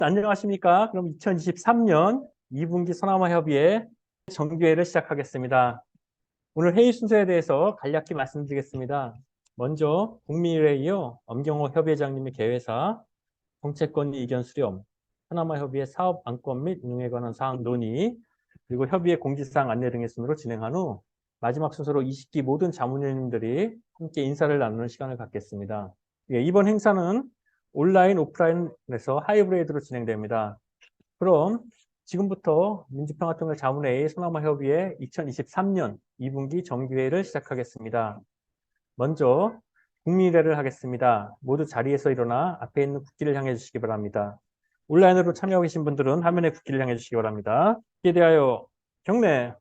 안녕하십니까? 그럼 2023년 2분기 소나무협의회 정기회를 시작하겠습니다. 오늘 회의 순서에 대해서 간략히 말씀드리겠습니다. 먼저 국민의회에 이어 엄경호 협의회장님의 개회사, 정책권 이견 수렴, 소나무협의회 사업 안건 및 운영에 관한 사항 논의, 그리고 협의회 공지사항 안내 등의 순으로 진행한 후 마지막 순서로 20기 모든 자문위원님들이 함께 인사를 나누는 시간을 갖겠습니다. 이번 행사는 온라인, 오프라인에서 하이브리드로 진행됩니다. 그럼 지금부터 민주평화통일 자문회의 소나무협의회 2023년 2분기 정기회의를 시작하겠습니다. 먼저 국민의례를 하겠습니다. 모두 자리에서 일어나 앞에 있는 국기를 향해 주시기 바랍니다. 온라인으로 참여하고 계신 분들은 화면에 국기를 향해 주시기 바랍니다. 국기에 대하여 경례.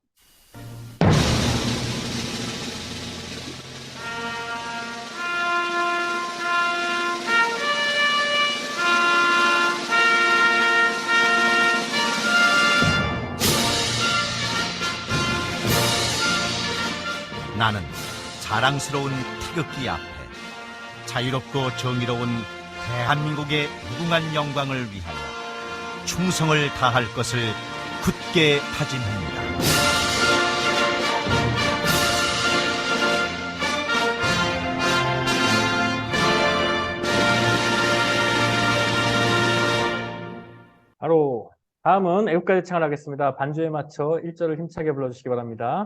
나는 자랑스러운 태극기 앞에 자유롭고 정의로운 대한민국의 무궁한 영광을 위하여 충성을 다할 것을 굳게 다짐합니다. 바로 다음은 애국가 제창을 하겠습니다. 반주에 맞춰 1절을 힘차게 불러주시기 바랍니다.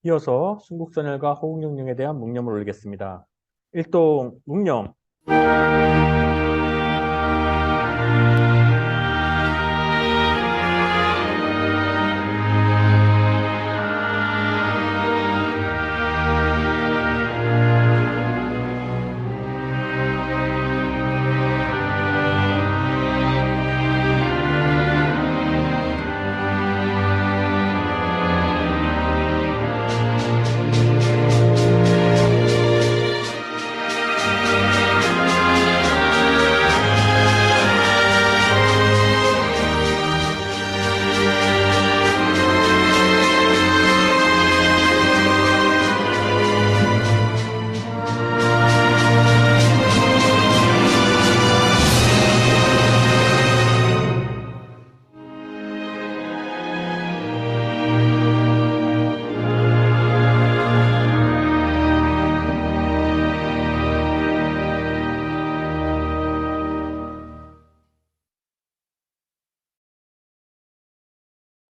이어서 순국선열과 호국영령에 대한 묵념을 올리겠습니다. 일동 묵념.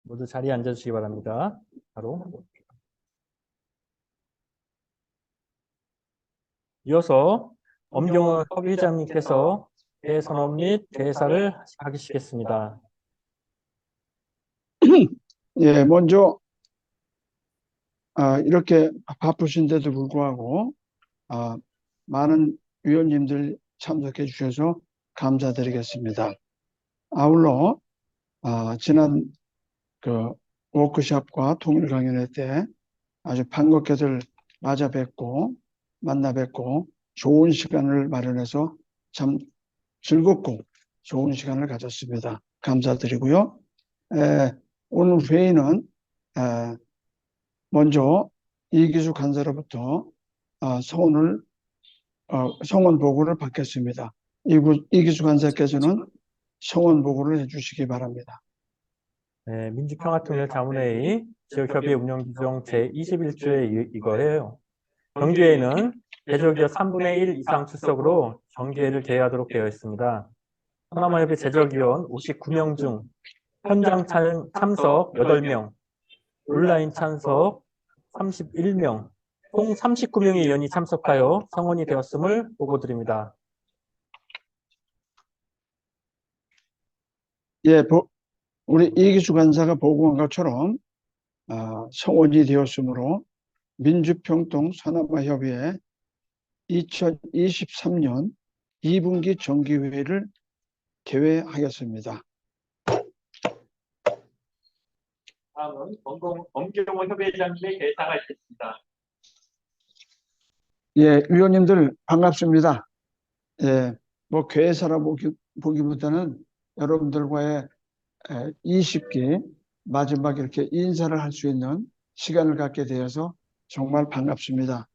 모두 자리에 앉아주시기 바랍니다. 바로 이어서 엄경호 협의회장님께서 대선언 및 대사를 하시겠습니다. 예, 먼저 이렇게 바쁘신데도 불구하고 많은 위원님들 참석해 주셔서 감사드리겠습니다. 아울러 지난 그 워크숍과 통일 강연회 때 아주 반갑게들 맞아 뵙고 만나 뵙고 좋은 시간을 마련해서 참 즐겁고 좋은 시간을 가졌습니다. 감사드리고요. 오늘 회의는 먼저 이기수 간사로부터 성원 보고를 받겠습니다. 이기수 간사께서는 성원 보고를 해주시기 바랍니다. 네, 민주평화통일자문회의 지역협의회 운영규정 제21조의 이거예요. 정기회의는 제적위원 3분의 1 이상 출석으로 정기회의를 개회하도록 되어 있습니다. 서남아협의 제적위원 59명 중 현장 참석 8명, 온라인 참석 31명, 총 39명의 위원이 참석하여 성원이 되었음을 보고드립니다. 예, 우리 이기수 간사가 보고한 것처럼 성원이 되었으므로 민주평통 서남아협의회 2023년 2분기 정기회의를 개회하겠습니다. 다음은 엄경호 협의회장님의 개사가 있겠습니다. 예, 위원님들 반갑습니다. 예, 뭐 개사라 보기보다는 여러분들과의 20기 마지막 이렇게 인사를 할 수 있는 시간을 갖게 되어서 정말 반갑습니다.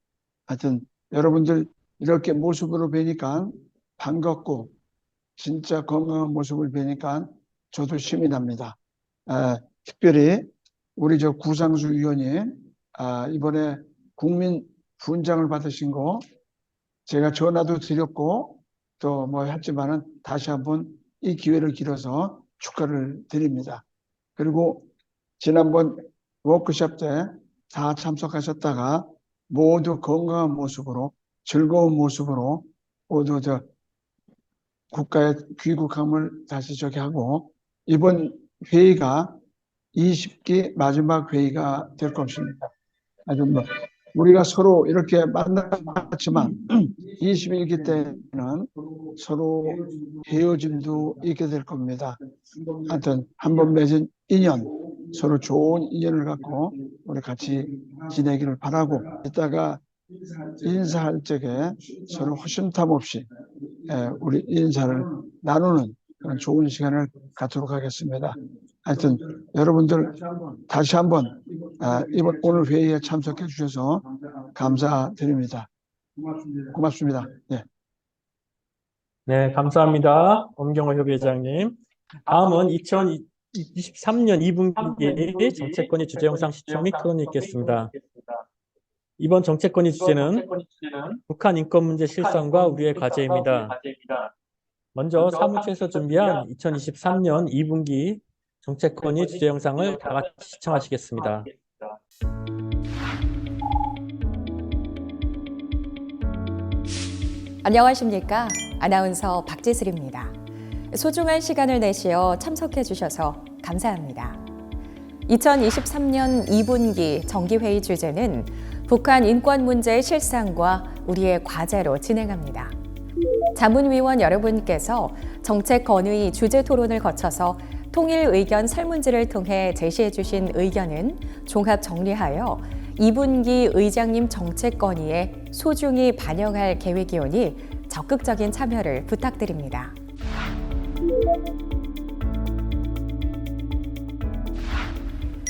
하여튼 여러분들 이렇게 모습으로 뵈니까 반갑고 진짜 건강한 모습을 뵈니까 저도 힘이 납니다. 특별히 우리 저 구상수 위원님 이번에 국민 훈장을 받으신 거 제가 전화도 드렸고 또 뭐 했지만은 다시 한번 이 기회를 길어서 축하를 드립니다. 그리고 지난번 워크숍 때 다 참석하셨다가 모두 건강한 모습으로 즐거운 모습으로 모두 저 국가의 귀국함을 다시 저기 하고 이번 회의가 20기 마지막 회의가 될 것입니다. 아주 뭐 우리가 서로 이렇게 만났지만 21기 때는 서로 헤어짐도 있게 될 겁니다. 하여튼 한번 맺은 인연, 서로 좋은 인연을 갖고 우리 같이 지내기를 바라고 이따가 인사할 적에 서로 허심탄 없이 우리 인사를 나누는 그런 좋은 시간을 갖도록 하겠습니다. 하여튼 여러분들 다시 한번 이번 오늘 회의에 참석해 주셔서 감사드립니다. 고맙습니다. 네. 네, 감사합니다. 엄경호 협의회장님. 다음은 2023년 2분기 정책건의 주제 영상 시청 및 토론이 있겠습니다. 이번 정책건의 주제는 북한 인권 문제 실상과 우리의 과제입니다. 먼저 사무처에서 준비한 2023년 2분기 정책건의 주제 영상을 다 같이 시청하시겠습니다. 안녕하십니까? 아나운서 박지슬입니다. 소중한 시간을 내시어 참석해 주셔서 감사합니다. 2023년 2분기 정기회의 주제는 북한 인권 문제의 실상과 우리의 과제로 진행합니다. 자문위원 여러분께서 정책 건의 주제 토론을 거쳐서 통일 의견 설문지를 통해 제시해 주신 의견은 종합 정리하여 2분기 의장님 정책 건의에 소중히 반영할 계획이오니 적극적인 참여를 부탁드립니다.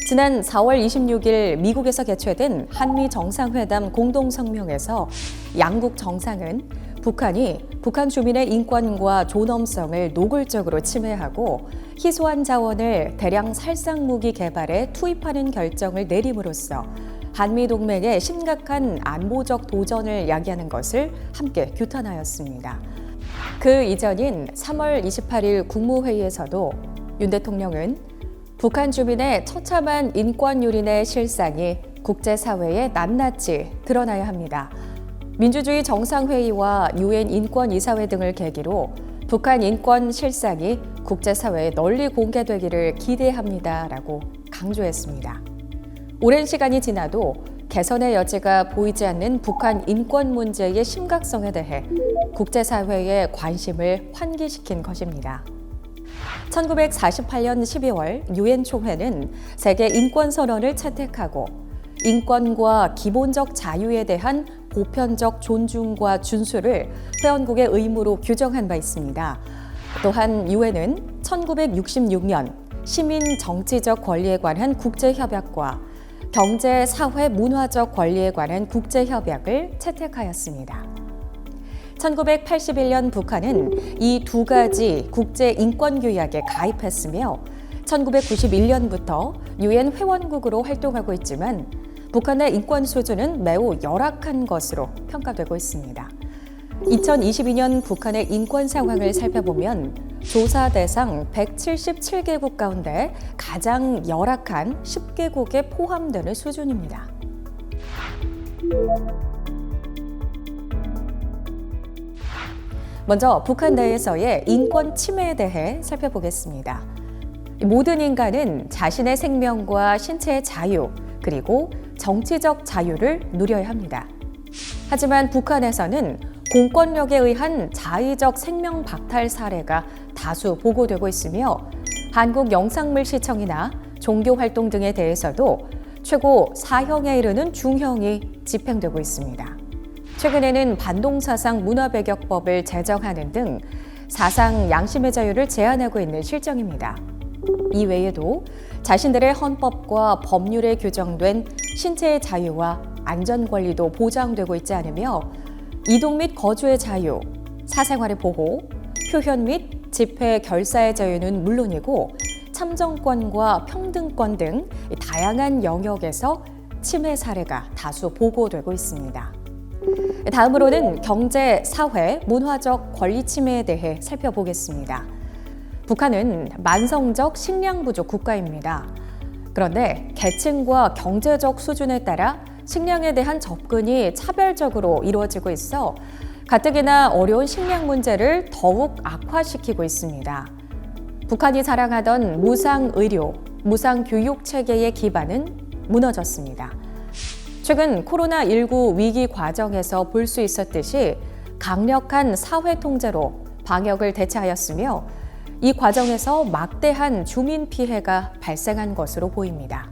지난 4월 26일 미국에서 개최된 한미 정상회담 공동성명에서 양국 정상은 북한이 북한 주민의 인권과 존엄성을 노골적으로 침해하고 희소한 자원을 대량 살상무기 개발에 투입하는 결정을 내림으로써 한미동맹의 심각한 안보적 도전을 야기하는 것을 함께 규탄하였습니다. 그 이전인 3월 28일 국무회의에서도 윤 대통령은 북한 주민의 처참한 인권 유린의 실상이 국제사회에 낱낱이 드러나야 합니다. 민주주의 정상회의와 유엔 인권이사회 등을 계기로 북한 인권 실상이 국제사회에 널리 공개되기를 기대합니다라고 강조했습니다. 오랜 시간이 지나도 개선의 여지가 보이지 않는 북한 인권 문제의 심각성에 대해 국제사회의 관심을 환기시킨 것입니다. 1948년 12월 유엔 총회는 세계 인권 선언을 채택하고 인권과 기본적 자유에 대한 보편적 존중과 준수를 회원국의 의무로 규정한 바 있습니다. 또한 유엔은 1966년 시민 정치적 권리에 관한 국제협약과 경제, 사회, 문화적 권리에 관한 국제협약을 채택하였습니다. 1981년 북한은 이 두 가지 국제인권규약에 가입했으며 1991년부터 유엔 회원국으로 활동하고 있지만 북한의 인권 수준은 매우 열악한 것으로 평가되고 있습니다. 2022년 북한의 인권 상황을 살펴보면 조사 대상 177개국 가운데 가장 열악한 10개국에 포함되는 수준입니다. 먼저 북한 내에서의 인권 침해에 대해 살펴보겠습니다. 모든 인간은 자신의 생명과 신체의 자유, 그리고 정치적 자유를 누려야 합니다. 하지만 북한에서는 공권력에 의한 자의적 생명 박탈 사례가 다수 보고되고 있으며 한국영상물시청이나 종교활동 등에 대해서도 최고 4형에 이르는 중형이 집행되고 있습니다. 최근에는 반동사상 문화배격법을 제정하는 등 사상 양심의 자유를 제한하고 있는 실정입니다. 이 외에도 자신들의 헌법과 법률에 규정된 신체의 자유와 안전 권리도 보장되고 있지 않으며 이동 및 거주의 자유, 사생활의 보호, 표현 및 집회 결사의 자유는 물론이고 참정권과 평등권 등 다양한 영역에서 침해 사례가 다수 보고되고 있습니다. 다음으로는 경제, 사회, 문화적 권리 침해에 대해 살펴보겠습니다. 북한은 만성적 식량 부족 국가입니다. 그런데 계층과 경제적 수준에 따라 식량에 대한 접근이 차별적으로 이루어지고 있어 가뜩이나 어려운 식량 문제를 더욱 악화시키고 있습니다. 북한이 자랑하던 무상 의료, 무상 교육 체계의 기반은 무너졌습니다. 최근 코로나19 위기 과정에서 볼 수 있었듯이 강력한 사회 통제로 방역을 대처하였으며 이 과정에서 막대한 주민 피해가 발생한 것으로 보입니다.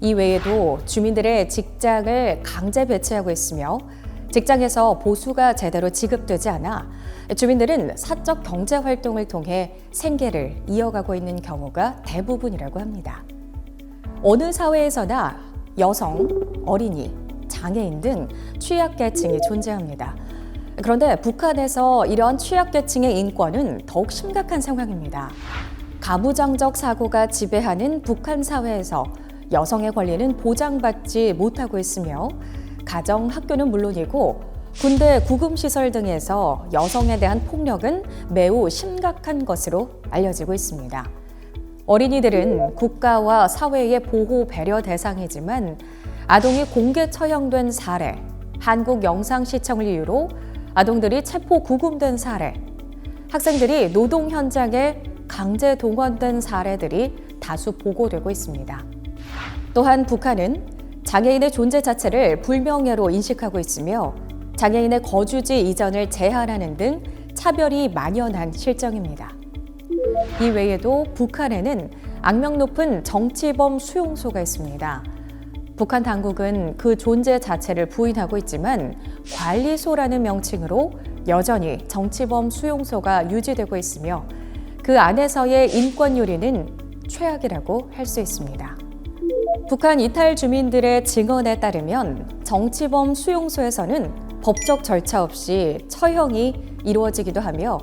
이 외에도 주민들의 직장을 강제 배치하고 있으며 직장에서 보수가 제대로 지급되지 않아 주민들은 사적 경제 활동을 통해 생계를 이어가고 있는 경우가 대부분이라고 합니다. 어느 사회에서나 여성, 어린이, 장애인 등 취약계층이 존재합니다. 그런데 북한에서 이런 취약계층의 인권은 더욱 심각한 상황입니다. 가부장적 사고가 지배하는 북한 사회에서 여성의 권리는 보장받지 못하고 있으며 가정, 학교는 물론이고 군대, 구금시설 등에서 여성에 대한 폭력은 매우 심각한 것으로 알려지고 있습니다. 어린이들은 국가와 사회의 보호 배려 대상이지만 아동이 공개 처형된 사례, 한국영상시청을 이유로 아동들이 체포 구금된 사례, 학생들이 노동 현장에 강제 동원된 사례들이 다수 보고되고 있습니다. 또한 북한은 장애인의 존재 자체를 불명예로 인식하고 있으며 장애인의 거주지 이전을 제한하는 등 차별이 만연한 실정입니다. 이 외에도 북한에는 악명 높은 정치범 수용소가 있습니다. 북한 당국은 그 존재 자체를 부인하고 있지만 관리소라는 명칭으로 여전히 정치범 수용소가 유지되고 있으며 그 안에서의 인권 요리는 최악이라고 할 수 있습니다. 북한 이탈 주민들의 증언에 따르면 정치범 수용소에서는 법적 절차 없이 처형이 이루어지기도 하며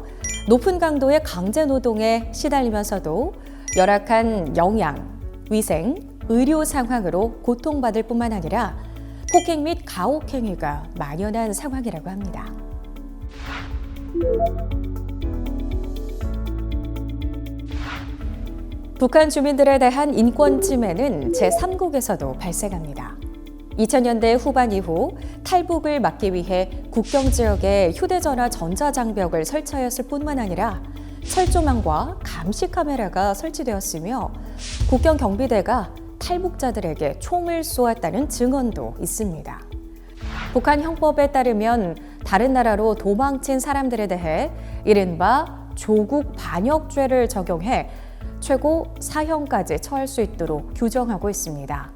높은 강도의 강제 노동에 시달리면서도 열악한 영양, 위생, 의료 상황으로 고통받을 뿐만 아니라 폭행 및 가혹 행위가 만연한 상황이라고 합니다. 북한 주민들에 대한 인권 침해는 제3국에서도 발생합니다. 2000년대 후반 이후 탈북을 막기 위해 국경 지역에 휴대전화 전자장벽을 설치하였을 뿐만 아니라 철조망과 감시 카메라가 설치되었으며 국경 경비대가 탈북자들에게 총을 쏘았다는 증언도 있습니다. 북한 형법에 따르면 다른 나라로 도망친 사람들에 대해 이른바 조국 반역죄를 적용해 최고 4형까지 처할 수 있도록 규정하고 있습니다.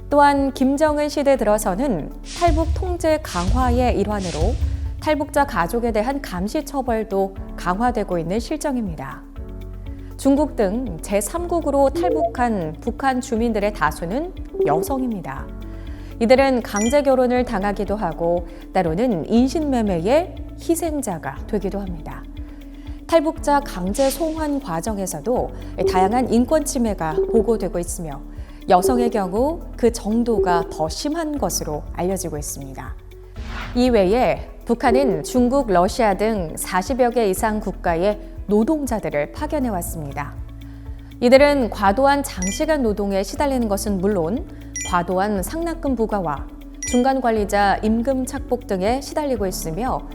또한 김정은 시대 들어서는 탈북 통제 강화의 일환으로 탈북자 가족에 대한 감시 처벌도 강화되고 있는 실정입니다. 중국 등 제3국으로 탈북한 북한 주민들의 다수는 여성입니다. 이들은 강제 결혼을 당하기도 하고 때로는 인신매매의 희생자가 되기도 합니다. 탈북자 강제 송환 과정에서도 다양한 인권 침해가 보고되고 있으며 여성의 경우 그 정도가 더 심한 것으로 알려지고 있습니다. 이외에 북한은 중국, 러시아 등 40여 개 이상 국가의 노동자들을 파견해 왔습니다. 이들은 과도한 장시간 노동에 시달리는 것은 물론 과도한 상납금 부과와 중간 관리자 임금 착복 등에 시달리고 있으며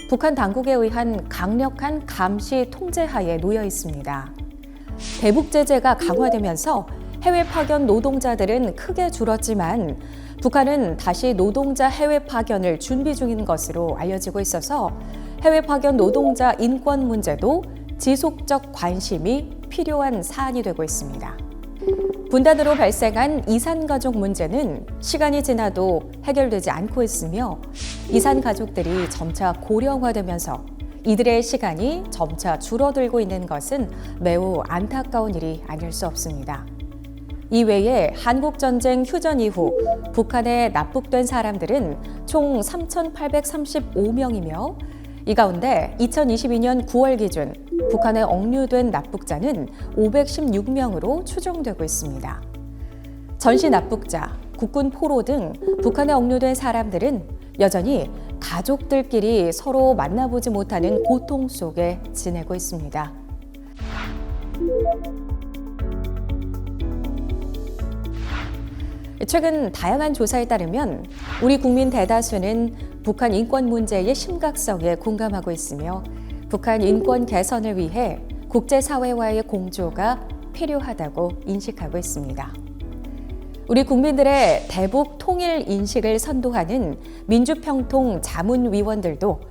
북한 당국에 의한 강력한 감시 통제하에 놓여 있습니다. 대북 제재가 강화되면서 해외 파견 노동자들은 크게 줄었지만 북한은 다시 노동자 해외 파견을 준비 중인 것으로 알려지고 있어서 해외 파견 노동자 인권 문제도 지속적 관심이 필요한 사안이 되고 있습니다. 분단으로 발생한 이산 가족 문제는 시간이 지나도 해결되지 않고 있으며 이산 가족들이 점차 고령화되면서 이들의 시간이 점차 줄어들고 있는 것은 매우 안타까운 일이 아닐 수 없습니다. 이외에 한국전쟁 휴전 이후 북한에 납북된 사람들은 총 3,835명이며 이 가운데 2022년 9월 기준 북한에 억류된 납북자는 516명으로 추정되고 있습니다. 전시 납북자, 국군 포로 등 북한에 억류된 사람들은 여전히 가족들끼리 서로 만나보지 못하는 고통 속에 지내고 있습니다. 최근 다양한 조사에 따르면 우리 국민 대다수는 북한 인권 문제의 심각성에 공감하고 있으며 북한 인권 개선을 위해 국제사회와의 공조가 필요하다고 인식하고 있습니다. 우리 국민들의 대북 통일 인식을 선도하는 민주평통 자문위원들도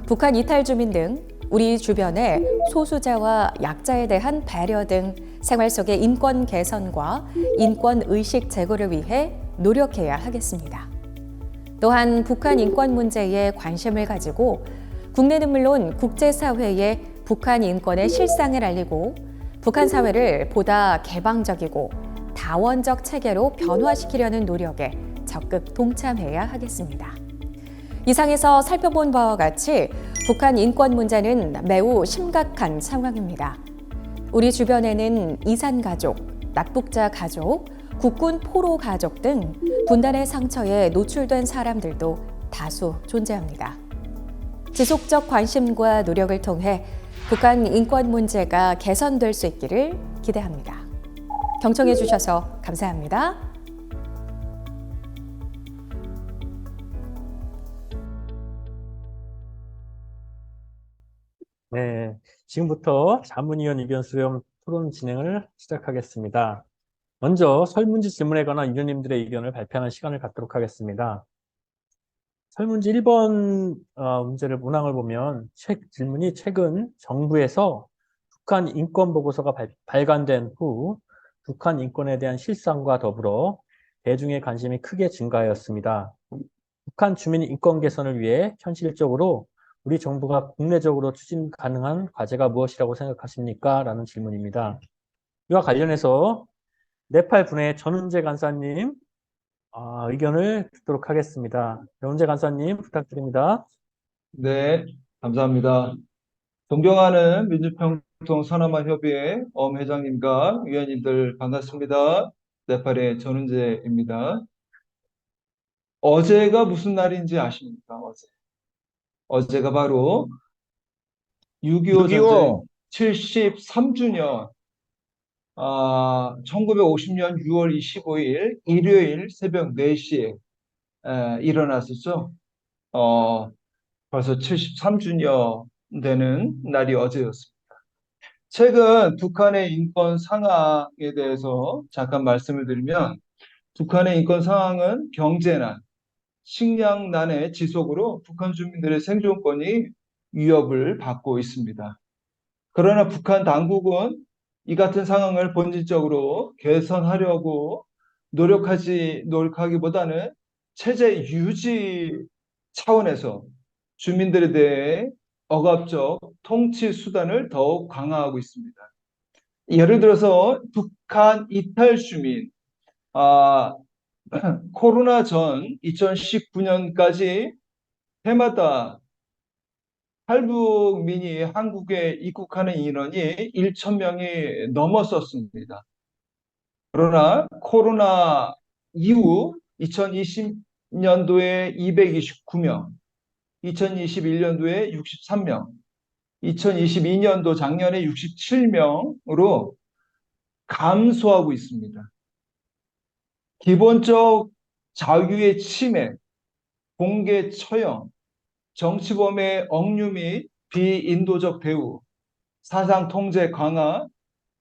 북한 이탈 주민 등 우리 주변의 소수자와 약자에 대한 배려 등 생활 속의 인권 개선과 인권 의식 제고를 위해 노력해야 하겠습니다. 또한 북한 인권 문제에 관심을 가지고 국내는 물론 국제사회에 북한 인권의 실상을 알리고 북한 사회를 보다 개방적이고 다원적 체계로 변화시키려는 노력에 적극 동참해야 하겠습니다. 이상에서 살펴본 바와 같이 북한 인권 문제는 매우 심각한 상황입니다. 우리 주변에는 이산 가족, 납북자 가족, 국군 포로 가족 등 분단의 상처에 노출된 사람들도 다수 존재합니다. 지속적 관심과 노력을 통해 북한 인권 문제가 개선될 수 있기를 기대합니다. 경청해 주셔서 감사합니다. 네, 지금부터 자문위원 의견 수렴 토론 진행을 시작하겠습니다. 먼저 설문지 질문에 관한 위원님들의 의견을 발표하는 시간을 갖도록 하겠습니다. 설문지 1번 문제를 문항을 보면 질문이 최근 정부에서 북한 인권 보고서가 발간된 후 북한 인권에 대한 실상과 더불어 대중의 관심이 크게 증가하였습니다. 북한 주민 인권 개선을 위해 현실적으로 우리 정부가 국내적으로 추진 가능한 과제가 무엇이라고 생각하십니까? 라는 질문입니다. 이와 관련해서 네팔 분의 전은재 간사님 의견을 듣도록 하겠습니다. 전은재 간사님 부탁드립니다. 네, 감사합니다. 존경하는 민주평통 서남아협의회 엄 회장님과 위원님들 반갑습니다. 네팔의 전은재입니다. 어제가 무슨 날인지 아십니까? 어제가 바로 6.25 전쟁 73주년 1950년 6월 25일 일요일 새벽 4시에 일어났었죠. 벌써 73주년 되는 날이 어제였습니다. 최근 북한의 인권 상황에 대해서 잠깐 말씀을 드리면 북한의 인권 상황은 경제난, 식량난의 지속으로 북한 주민들의 생존권이 위협을 받고 있습니다. 그러나 북한 당국은 이 같은 상황을 본질적으로 개선하려고 노력하기보다는 체제 유지 차원에서 주민들에 대해 억압적 통치 수단을 더욱 강화하고 있습니다. 예를 들어서 북한 이탈 주민, 코로나 전 2019년까지 해마다 탈북민이 한국에 입국하는 인원이 1천 명이 넘었었습니다. 그러나 코로나 이후 2020년도에 229명, 2021년도에 63명, 2022년도 작년에 67명으로 감소하고 있습니다. 기본적 자유의 침해, 공개 처형, 정치범의 억류 및 비인도적 대우, 사상 통제 강화,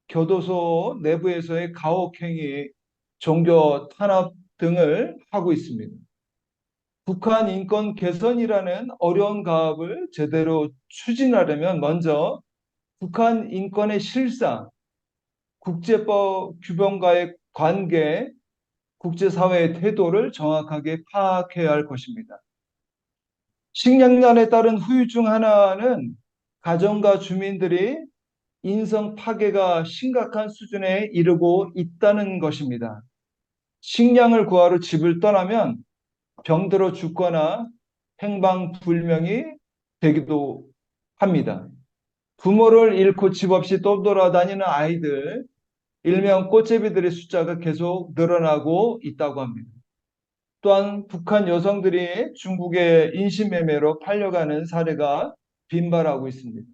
교도소 내부에서의 가혹행위, 종교 탄압 등을 하고 있습니다. 북한 인권 개선이라는 어려운 가업을 제대로 추진하려면 먼저 북한 인권의 실상, 국제법 규범과의 관계, 국제사회의 태도를 정확하게 파악해야 할 것입니다. 식량난에 따른 후유 중 하나는 가정과 주민들이 인성 파괴가 심각한 수준에 이르고 있다는 것입니다. 식량을 구하러 집을 떠나면 병들어 죽거나 행방불명이 되기도 합니다. 부모를 잃고 집 없이 떠돌아다니는 아이들, 일명 꽃제비들의 숫자가 계속 늘어나고 있다고 합니다. 또한 북한 여성들이 중국의 인신매매로 팔려가는 사례가 빈발하고 있습니다.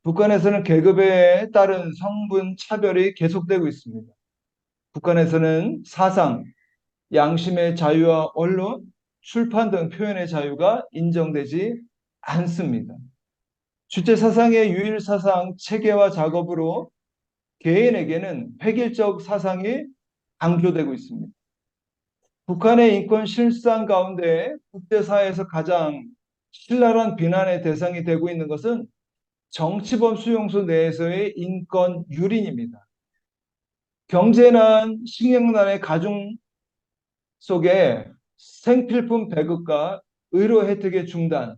북한에서는 계급에 따른 성분 차별이 계속되고 있습니다. 북한에서는 사상, 양심의 자유와 언론, 출판 등 표현의 자유가 인정되지 않습니다. 주체 사상의 유일 사상 체계화 작업으로 개인에게는 획일적 사상이 강조되고 있습니다. 북한의 인권 실상 가운데 국제사회에서 가장 신랄한 비난의 대상이 되고 있는 것은 정치범 수용소 내에서의 인권 유린입니다. 경제난, 식량난의 가중 속에 생필품 배급과 의료 혜택의 중단,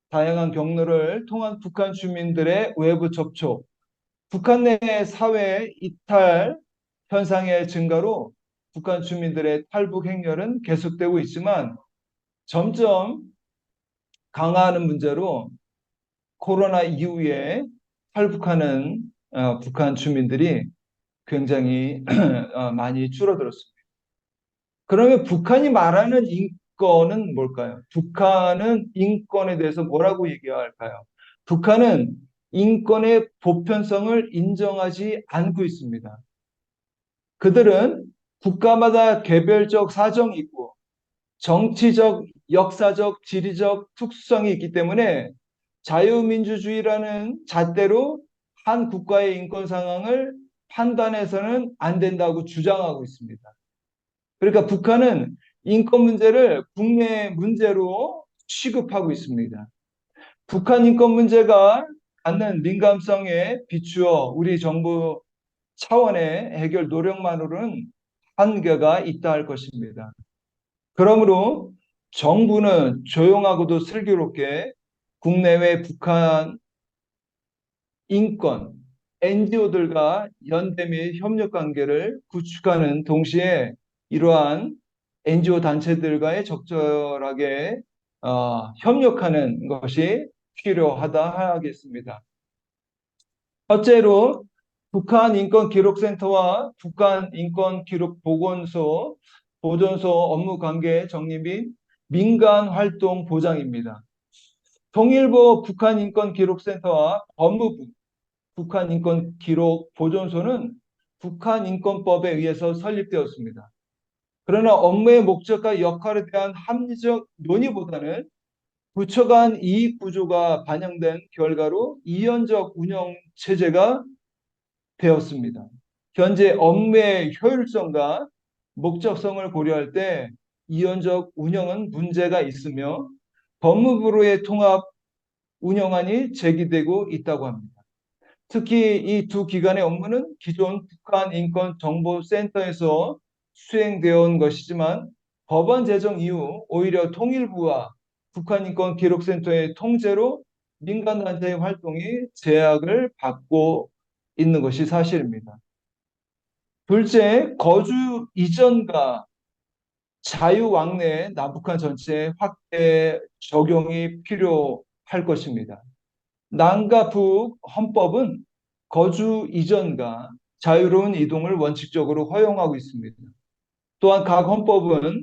다양한 경로를 통한 북한 주민들의 외부 접촉, 북한 내 사회 이탈 현상의 증가로 북한 주민들의 탈북 행렬은 계속되고 있지만 점점 강화하는 문제로 코로나 이후에 탈북하는 북한 주민들이 굉장히 많이 줄어들었습니다. 그러면 북한이 말하는 인권은 뭘까요? 북한은 인권에 대해서 뭐라고 얘기할까요? 북한은 인권의 보편성을 인정하지 않고 있습니다. 그들은 국가마다 개별적 사정이 있고 정치적, 역사적, 지리적 특수성이 있기 때문에 자유민주주의라는 잣대로 한 국가의 인권 상황을 판단해서는 안 된다고 주장하고 있습니다. 그러니까 북한은 인권 문제를 국내 문제로 취급하고 있습니다. 북한 인권 문제가 갖는 민감성에 비추어 우리 정부 차원의 해결 노력만으로는 한계가 있다 할 것입니다. 그러므로 정부는 조용하고도 슬기롭게 국내외 북한 인권, NGO들과 연대 및 협력 관계를 구축하는 동시에 이러한 NGO 단체들과의 적절하게 협력하는 것이 필요하다 하겠습니다. 첫째로 북한 인권기록센터와 북한 인권기록보건소, 보존소 업무 관계 정리 및 민간 활동 보장입니다. 통일부 북한인권기록센터와 법무부 북한인권기록보존소는 북한인권법에 의해서 설립되었습니다. 그러나 업무의 목적과 역할에 대한 합리적 논의보다는 부처 간 이익 구조가 반영된 결과로 이원적 운영 체제가 되었습니다. 현재 업무의 효율성과 목적성을 고려할 때 이원적 운영은 문제가 있으며 법무부로의 통합 운영안이 제기되고 있다고 합니다. 특히 이 두 기관의 업무는 기존 북한인권정보센터에서 수행되어 온 것이지만 법안 제정 이후 오히려 통일부와 북한인권기록센터의 통제로 민간단체의 활동이 제약을 받고 있는 것이 사실입니다. 둘째, 거주 이전과 자유왕래 남북한 전체에 확대 적용이 필요할 것입니다. 남과 북 헌법은 거주 이전과 자유로운 이동을 원칙적으로 허용하고 있습니다. 또한 각 헌법은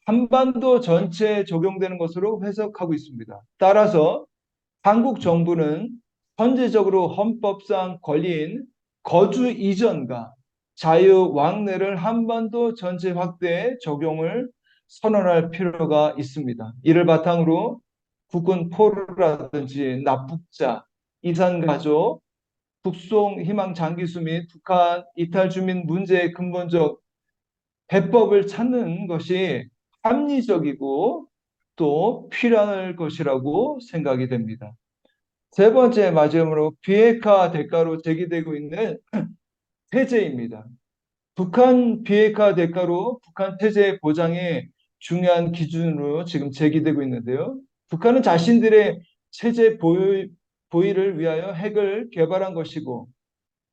한반도 전체에 적용되는 것으로 해석하고 있습니다. 따라서 한국 정부는 선제적으로 헌법상 권리인 거주 이전과 자유 왕래를 한반도 전체 확대에 적용을 선언할 필요가 있습니다. 이를 바탕으로 국군 포로라든지 납북자, 이산가족, 북송 희망 장기수 및 북한 이탈 주민 문제의 근본적 해법을 찾는 것이 합리적이고 또 필요할 것이라고 생각이 됩니다. 세 번째 마지막으로 비핵화 대가로 제기되고 있는 태제입니다. 북한 비핵화 대가로 북한 태제 보장의 중요한 기준으로 지금 제기되고 있는데요. 북한은 자신들의 체제 보위를 위하여 핵을 개발한 것이고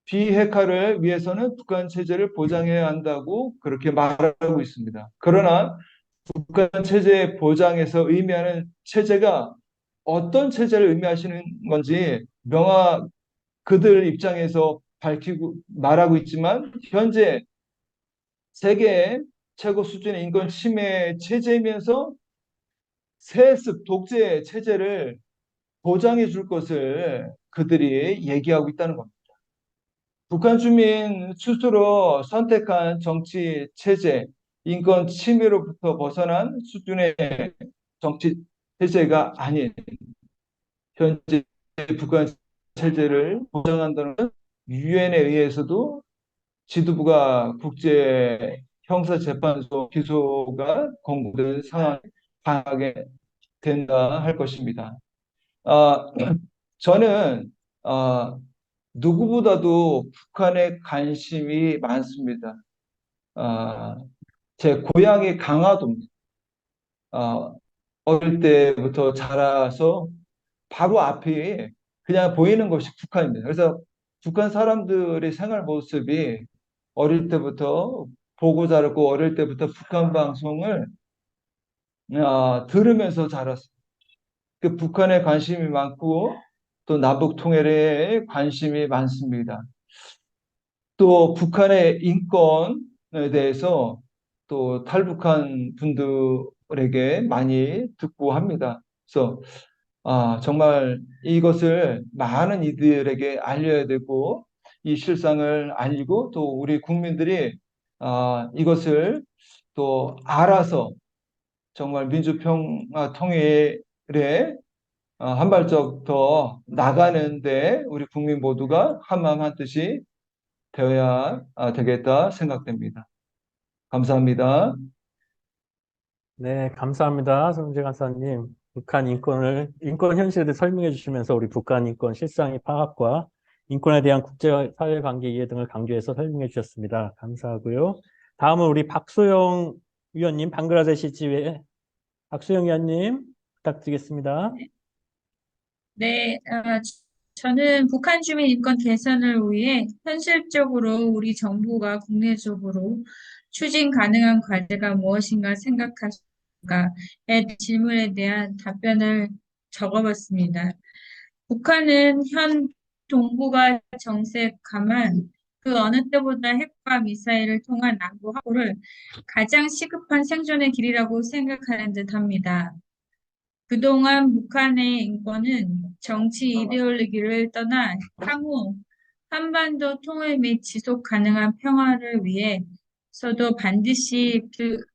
비핵화를 위해서는 북한 체제를 보장해야 한다고 그렇게 말하고 있습니다. 그러나 북한 체제 보장에서 의미하는 체제가 어떤 체제를 의미하시는 건지 그들 입장에서 밝히고 말하고 있지만 현재 세계 최고 수준의 인권 침해 체제이면서 세습 독재 체제를 보장해 줄 것을 그들이 얘기하고 있다는 겁니다. 북한 주민 스스로 선택한 정치 체제, 인권 침해로부터 벗어난 수준의 정치 체제가 아닌 현재 북한 체제를 보장한다는 건 유엔에 의해서도 지도부가 국제 형사재판소 기소가 공고된 상황에 당하게 된다 할 것입니다. 아, 저는 누구보다도 북한에 관심이 많습니다. 아, 제 고향이 강화도입니다. 어릴 때부터 자라서 바로 앞에 그냥 보이는 것이 북한입니다. 그래서 북한 사람들의 생활 모습이 어릴 때부터 보고 자랐고 어릴 때부터 북한 방송을 들으면서 자랐습니다. 그 북한에 관심이 많고 또 남북 통일에 관심이 많습니다. 또 북한의 인권에 대해서 또 탈북한 분들에게 많이 듣고 합니다. 그래서 정말 이것을 많은 이들에게 알려야 되고 이 실상을 알리고 또 우리 국민들이 이것을 또 알아서 정말 민주평화 통일에 한 발짝 더 나가는데 우리 국민 모두가 한마음 한뜻이 되어야 되겠다 생각됩니다. 감사합니다. 네, 감사합니다. 손재 간사님. 북한 인권 현실에 대해 설명해 주시면서 우리 북한 인권 실상의 파악과 인권에 대한 국제사회 관계 이해 등을 강조해서 설명해 주셨습니다. 감사하고요. 다음은 우리 박소영 위원님, 방글라데시 지회 박소영 위원님 부탁드리겠습니다. 네, 저는 북한 주민 인권 개선을 위해 현실적으로 우리 정부가 국내적으로 추진 가능한 과제가 무엇인가 생각하실까의 질문에 대한 답변을 적어봤습니다. 북한은 현 동북아 정세 가만 그 어느 때보다 핵과 미사일을 통한 안보 확보를 가장 시급한 생존의 길이라고 생각하는 듯합니다. 그동안 북한의 인권은 정치 이데올로기를 떠나 향후 한반도 통일 및 지속 가능한 평화를 위해서도 반드시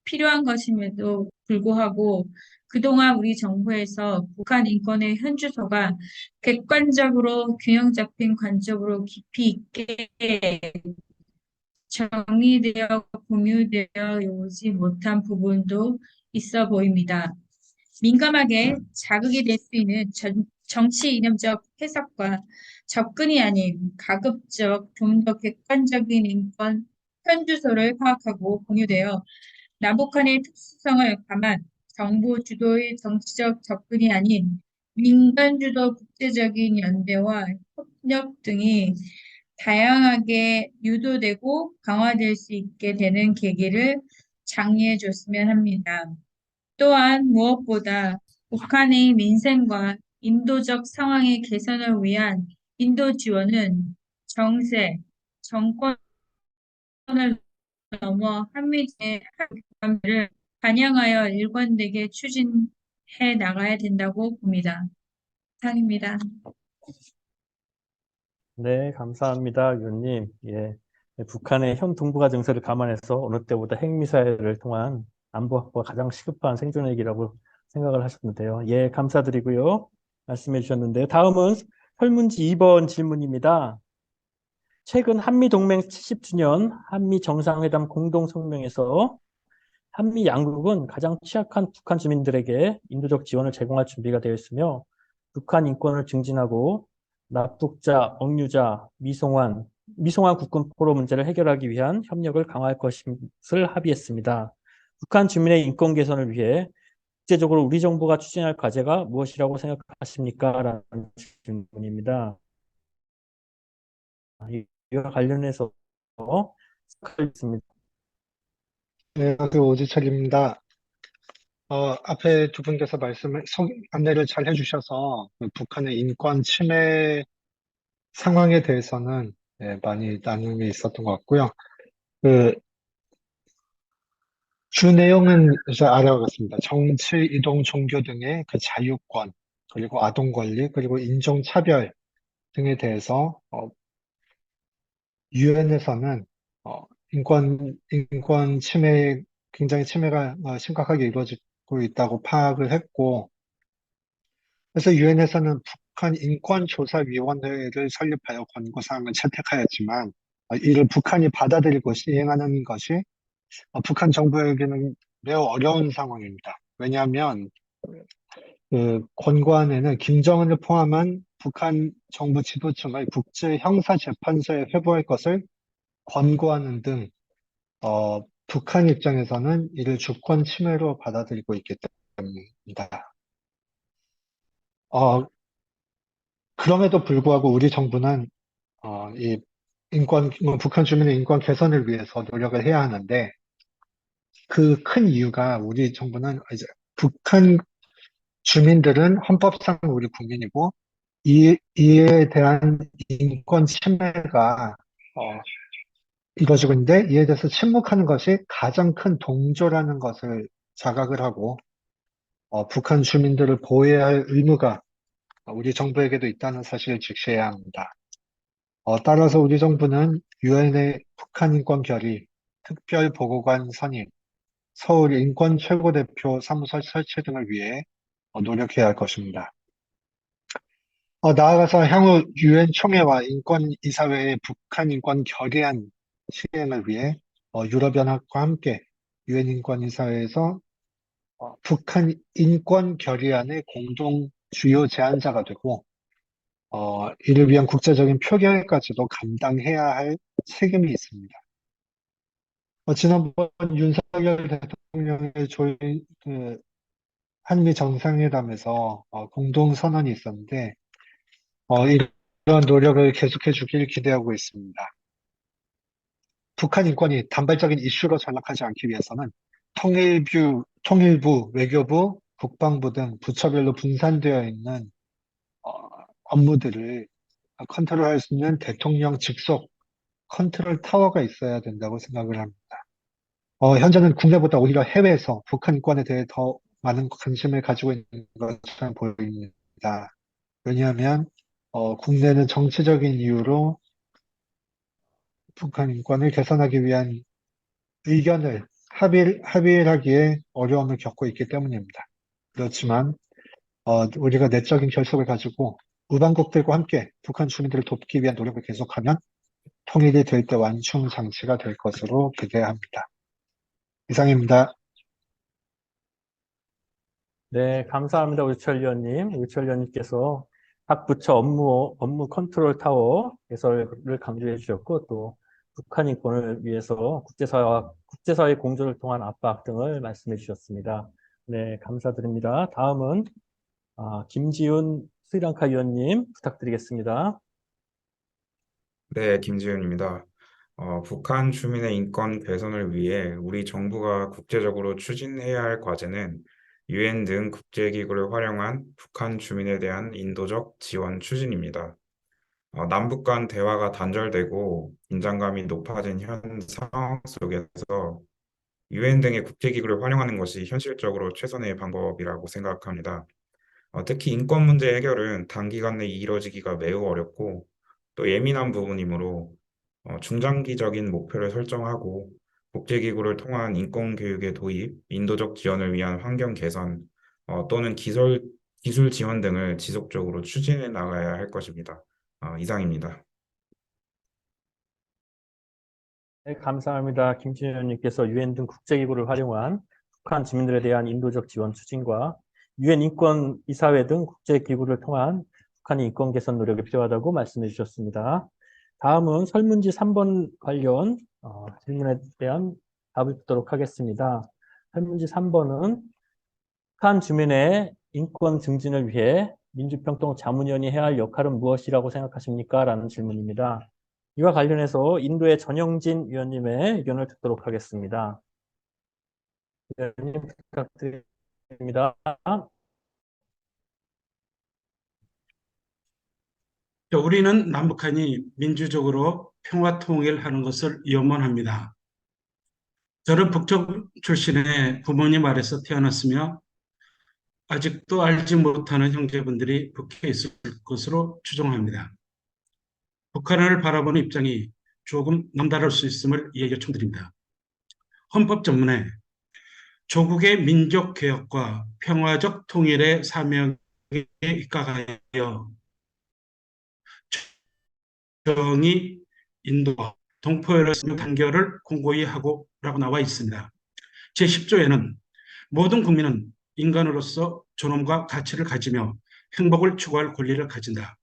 필요한 것임에도 불구하고 그동안 우리 정부에서 북한 인권의 현주소가 객관적으로 균형 잡힌 관점으로 깊이 있게 정의되어 공유되어 오지 못한 부분도 있어 보입니다. 민감하게 자극이 될 수 있는 정치 이념적 해석과 접근이 아닌 가급적 좀 더 객관적인 인권 현주소를 파악하고 공유되어 남북한의 특수성을 감안 정부 주도의 정치적 접근이 아닌 민간 주도 국제적인 연대와 협력 등이 다양하게 유도되고 강화될 수 있게 되는 계기를 장려해 줬으면 합니다. 또한 무엇보다 북한의 민생과 인도적 상황의 개선을 위한 인도 지원은 정세, 정권을 넘어 한미의 관계를 반영하여 일관되게 추진해 나가야 된다고 봅니다. 이상입니다. 네, 감사합니다, 위원님. 예, 북한의 현 동북아 정세를 감안해서 어느 때보다 핵미사일을 통한 안보 확보가 가장 시급한 생존의기라고 생각을 하셨는데요. 예, 감사드리고요. 말씀해 주셨는데 다음은 설문지 2번 질문입니다. 최근 한미동맹 70주년 한미 정상회담 공동성명에서 한미 양국은 가장 취약한 북한 주민들에게 인도적 지원을 제공할 준비가 되어 있으며 북한 인권을 증진하고 납북자, 억류자, 미송환 국군 포로 문제를 해결하기 위한 협력을 강화할 것을 합의했습니다. 북한 주민의 인권 개선을 위해 국제적으로 우리 정부가 추진할 과제가 무엇이라고 생각하십니까? 라는 질문입니다. 이와 관련해서 생각하겠습니다. 네, 그 오지철입니다. 앞에 두 분께서 안내를 잘 해주셔서 그 북한의 인권 침해 상황에 대해서는 많이 나눔이 있었던 것 같고요. 그 주 내용은 이제 알아가겠습니다. 정치, 이동, 종교 등의 그 자유권, 그리고 아동 권리, 그리고 인종 차별 등에 대해서 유엔에서는 인권 굉장히 침해가 심각하게 이루어지고 있다고 파악을 했고, 그래서 유엔에서는 북한 인권조사위원회를 설립하여 권고사항을 채택하였지만, 이를 북한이 받아들이고 시행하는 것이 북한 정부에게는 매우 어려운 상황입니다. 왜냐하면 그 권고안에는 김정은을 포함한 북한 정부 지도층을 국제형사재판소에 회부할 것을 권고하는 등 북한 입장에서는 이를 주권 침해로 받아들이고 있기 때문입니다. 그럼에도 불구하고 우리 정부는 이 북한 주민의 인권 개선을 위해서 노력을 해야 하는데, 그 큰 이유가 우리 정부는 이제 북한 주민들은 헌법상 우리 국민이고, 이에 대한 인권 침해가 이루어지고 있는데, 이에 대해서 침묵하는 것이 가장 큰 동조라는 것을 자각을 하고, 북한 주민들을 보호해야 할 의무가 우리 정부에게도 있다는 사실을 직시해야 합니다. 따라서 우리 정부는 유엔의 북한 인권 결의, 특별 보고관 선임, 서울 인권 최고대표 사무소 설치 등을 위해 노력해야 할 것입니다. 나아가서 향후 유엔 총회와 인권이사회의 북한 인권 결의안 시행을 위해 유럽연합과 함께 유엔 인권이사회에서 북한 인권 결의안의 공동 주요 제안자가 되고, 이를 위한 국제적인 표결까지도 감당해야 할 책임이 있습니다. 지난번 윤석열 대통령의 한미 정상회담에서 공동 선언이 있었는데, 이러한 노력을 계속해 주길 기대하고 있습니다. 북한 인권이 단발적인 이슈로 전락하지 않기 위해서는 통일부, 외교부, 국방부 등 부처별로 분산되어 있는 업무들을 컨트롤할 수 있는 대통령 직속 컨트롤 타워가 있어야 된다고 생각을 합니다. 현재는 국내보다 오히려 해외에서 북한 인권에 대해 더 많은 관심을 가지고 있는 것처럼 보입니다. 왜냐하면 국내는 정치적인 이유로 북한 인권을 개선하기 위한 의견을 합의를 하기에 어려움을 겪고 있기 때문입니다. 그렇지만 우리가 내적인 결속을 가지고 우방국들과 함께 북한 주민들을 돕기 위한 노력을 계속하면 통일이 될 때 완충 장치가 될 것으로 기대합니다. 이상입니다. 네, 감사합니다. 우철 위원님. 우철 위원님께서 각 부처 업무 컨트롤 타워 개설을 강조해 주셨고, 또 북한 인권을 위해서 국제사회 공조를 통한 압박 등을 말씀해 주셨습니다. 네, 감사드립니다. 다음은 김지훈 스리랑카 위원님 부탁드리겠습니다. 네, 김지은입니다. 북한 주민의 인권 개선을 위해 우리 정부가 국제적으로 추진해야 할 과제는 유엔 등 국제기구를 활용한 북한 주민에 대한 인도적 지원 추진입니다. 남북 간 대화가 단절되고 긴장감이 높아진 현 상황 속에서 유엔 등의 국제기구를 활용하는 것이 현실적으로 최선의 방법이라고 생각합니다. 특히 인권 문제 해결은 단기간 내에 이뤄지기가 매우 어렵고 또 예민한 부분이므로 중장기적인 목표를 설정하고 국제기구를 통한 인권 교육의 도입, 인도적 지원을 위한 환경 개선, 또는 기술 지원 등을 지속적으로 추진해 나가야 할 것입니다. 이상입니다. 네, 감사합니다. 김진현 의원님께서 유엔 등 국제기구를 활용한 북한 주민들에 대한 인도적 지원 추진과 유엔 인권이사회 등 국제기구를 통한 북한의 인권 개선 노력이 필요하다고 말씀해 주셨습니다. 다음은 설문지 3번 관련 질문에 대한 답을 듣도록 하겠습니다. 설문지 3번은 북한 주민의 인권 증진을 위해 민주평통 자문위원이 해야 할 역할은 무엇이라고 생각하십니까? 라는 질문입니다. 이와 관련해서 인도의 전영진 위원님의 의견을 듣도록 하겠습니다. 위원님 부탁드립니다. 우리는 남북한이 민주적으로 평화 통일하는 것을 염원합니다. 저는 북쪽 출신의 부모님 아래서 태어났으며 아직도 알지 못하는 형제분들이 북해 있을 것으로 추정합니다. 북한을 바라보는 입장이 조금 남다를 수 있음을 요청드립니다. 헌법 전문에 조국의 민족 개혁과 평화적 통일의 사명에 입각하여 정의, 인도, 동포연합 단결을 공고히 하고라고 나와 있습니다. 제10조에는 모든 국민은 인간으로서 존엄과 가치를 가지며 행복을 추구할 권리를 가진다.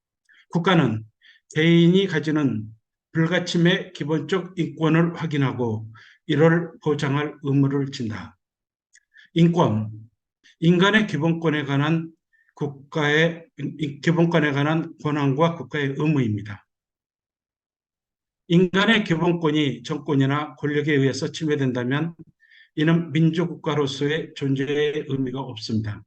국가는 개인이 가지는 불가침의 기본적 인권을 확인하고 이를 보장할 의무를 진다. 인권, 인간의 기본권에 관한 권한과 국가의 의무입니다. 인간의 기본권이 정권이나 권력에 의해서 침해된다면 이는 민주국가로서의 존재의 의미가 없습니다.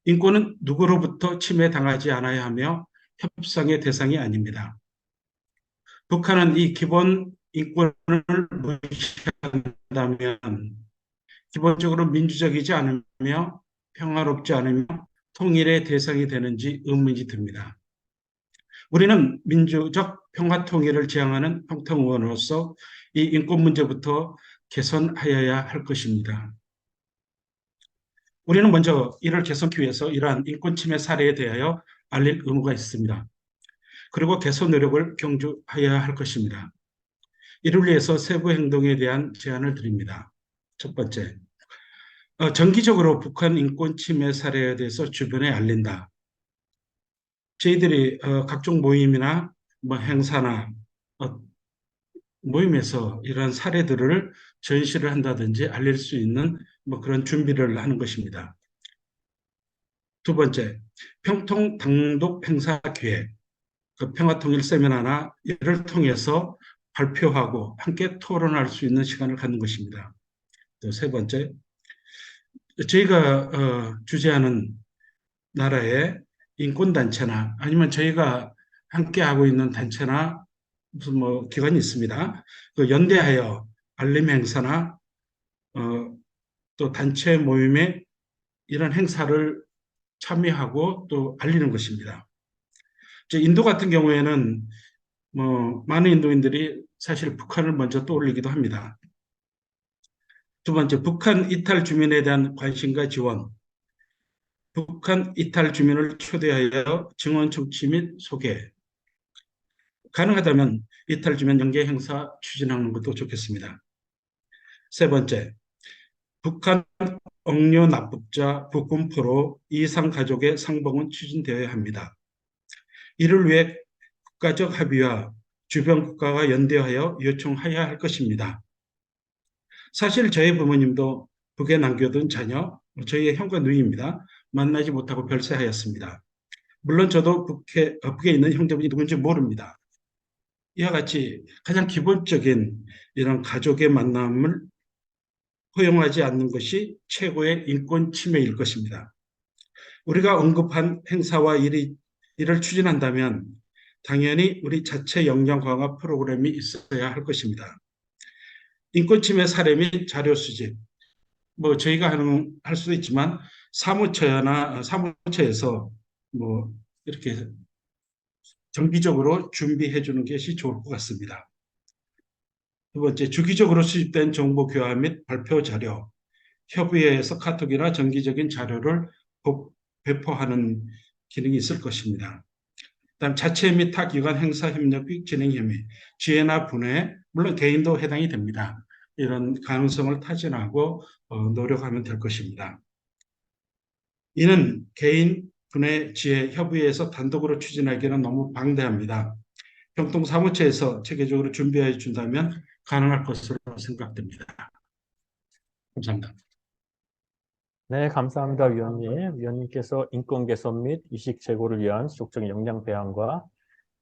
인권은 누구로부터 침해당하지 않아야 하며 협상의 대상이 아닙니다. 북한은 이 기본 인권을 무시한다면 기본적으로 민주적이지 않으며 평화롭지 않으며 통일의 대상이 되는지 의문이 듭니다. 우리는 민주적 평화 통일을 지향하는 평통의원으로서 이 인권 문제부터 개선하여야 할 것입니다. 우리는 먼저 이를 개선하기 위해서 이러한 인권 침해 사례에 대하여 알릴 의무가 있습니다. 그리고 개선 노력을 경주하여야 할 것입니다. 이를 위해서 세부 행동에 대한 제안을 드립니다. 첫 번째, 정기적으로 북한 인권 침해 사례에 대해서 주변에 알린다. 저희들이 각종 모임이나 행사나 모임에서 이러한 사례들을 전시를 한다든지 알릴 수 있는 그런 준비를 하는 것입니다. 두 번째, 평통 단독 행사 기획, 평화통일 세미나나 이를 통해서 발표하고 함께 토론할 수 있는 시간을 갖는 것입니다. 또 세 번째, 저희가 주재하는 나라의 인권단체나 아니면 저희가 함께하고 있는 단체나 무슨 기관이 있습니다. 연대하여 알림 행사나 또 단체 모임에 이런 행사를 참여하고 또 알리는 것입니다. 인도 같은 경우에는 많은 인도인들이 사실 북한을 먼저 떠올리기도 합니다. 두 번째, 북한 이탈 주민에 대한 관심과 지원. 북한 이탈 주민을 초대하여 증언 청취 및 소개. 가능하다면 이탈 주민 연계 행사 추진하는 것도 좋겠습니다. 세 번째, 북한 억류 납북자 북군포로 이상 가족의 상봉은 추진되어야 합니다. 이를 위해 국가적 합의와 주변 국가가 연대하여 요청해야 할 것입니다. 사실 저희 부모님도 북에 남겨둔 자녀, 저희의 형과 누이입니다. 만나지 못하고 별세하였습니다. 물론 저도 북에 있는 형제분이 누군지 모릅니다. 이와 같이 가장 기본적인 이런 가족의 만남을 허용하지 않는 것이 최고의 인권 침해일 것입니다. 우리가 언급한 행사와 이를 추진한다면 당연히 우리 자체 역량 강화 프로그램이 있어야 할 것입니다. 인권 침해 사례 및 자료 수집, 저희가 할 수도 있지만 사무처에서 이렇게 정기적으로 준비해 주는 것이 좋을 것 같습니다. 두 번째, 주기적으로 수집된 정보 교환 및 발표 자료, 협의회에서 카톡이나 정기적인 자료를 배포하는 기능이 있을 것입니다. 그다음 자체 및 타 기관 행사 협력비 진행 협의, 지회나 분회, 물론 개인도 해당이 됩니다. 이런 가능성을 타진하고 노력하면 될 것입니다. 이는 개인, 분회, 지회, 협의회에서 단독으로 추진하기는 너무 방대합니다. 평통사무처에서 체계적으로 준비해 준다면 가능할 것으로 생각됩니다. 감사합니다. 네, 감사합니다, 위원님. 위원님께서 인권 개선 및 이식 제고를 위한 지속적인 역량 배양과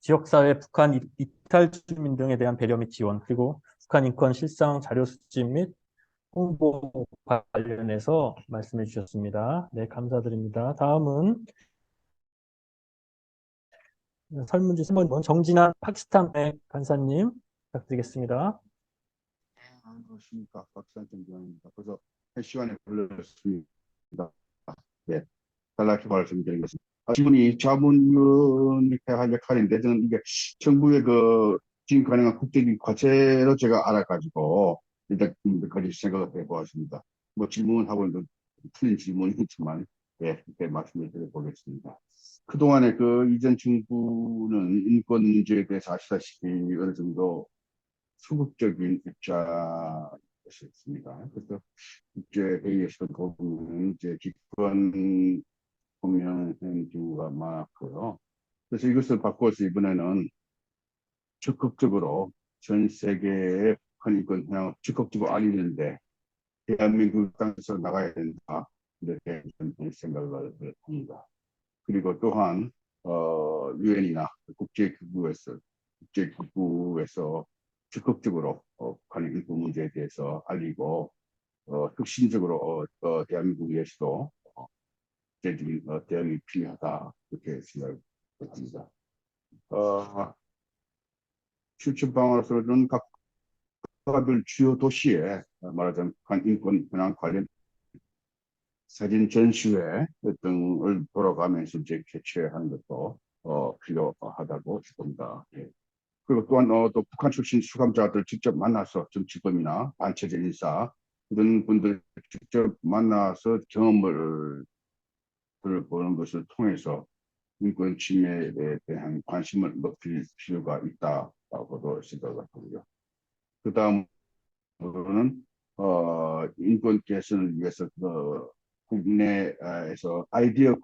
지역사회 북한 이탈 주민 등에 대한 배려 및 지원, 그리고 북한 인권 실상 자료 수집 및 홍보 관련해서 말씀해 주셨습니다. 네, 감사드립니다. 다음은 설문지 3번 정진환 파키스탄 간사님 부탁드리겠습니다. 안녕하십니까. 박산 정진환입니다. 그래서 한 시간에 걸렸습니다. 네, 간략히 말씀드리겠습니다. 질문이 자문위원회 할 역할인데 저는 이게 정부의 그 지금 가능한 국제적인 과제로 제가 알아가지고 일단 까지 생각을 해보았습니다. 질문하고는 틀린 질문이 있지만 이렇게 말씀을 드려보겠습니다. 그동안에 그 이전 정부는 인권 문제에 대해서 아시다시피 어느 정도 소극적인 입장이었습니다. 그래서 국제회의에서 보면 이제 기권 공명한 경우가 많았고요. 그래서 이것을 바꿔서 이번에는 적극적으로 전 세계의 북한 인권 현황을 적극적으로 알리는데 대한민국 땅에서 나가야 된다. 이렇게 생각을 합니다. 그리고 또한 유엔이나 국제기구에서 적극적으로 북한 인권 문제에 대해서 알리고 혁신적으로 대한민국 위해서도 국제적인 대응이 필요하다 이렇게 생각을 합니다. 실천 방안으로서는 각별 주요 도시에 말하자면 북한 인권 현황 관련 사진 전시회 등을 돌아가면서 이제 개최하는 것도 필요하다고 봅니다. 예. 그리고 또한 또 북한 출신 수감자들 직접 만나서 정치범이나 단체적 인사 이런 분들 직접 만나서 경험을 보는 것을 통해서 인권 침해에 대한 관심을 높일 필요가 있다고도 생각을 하고요. 그 다음으로는 인권 개선을 위해서 국내에서 아이디어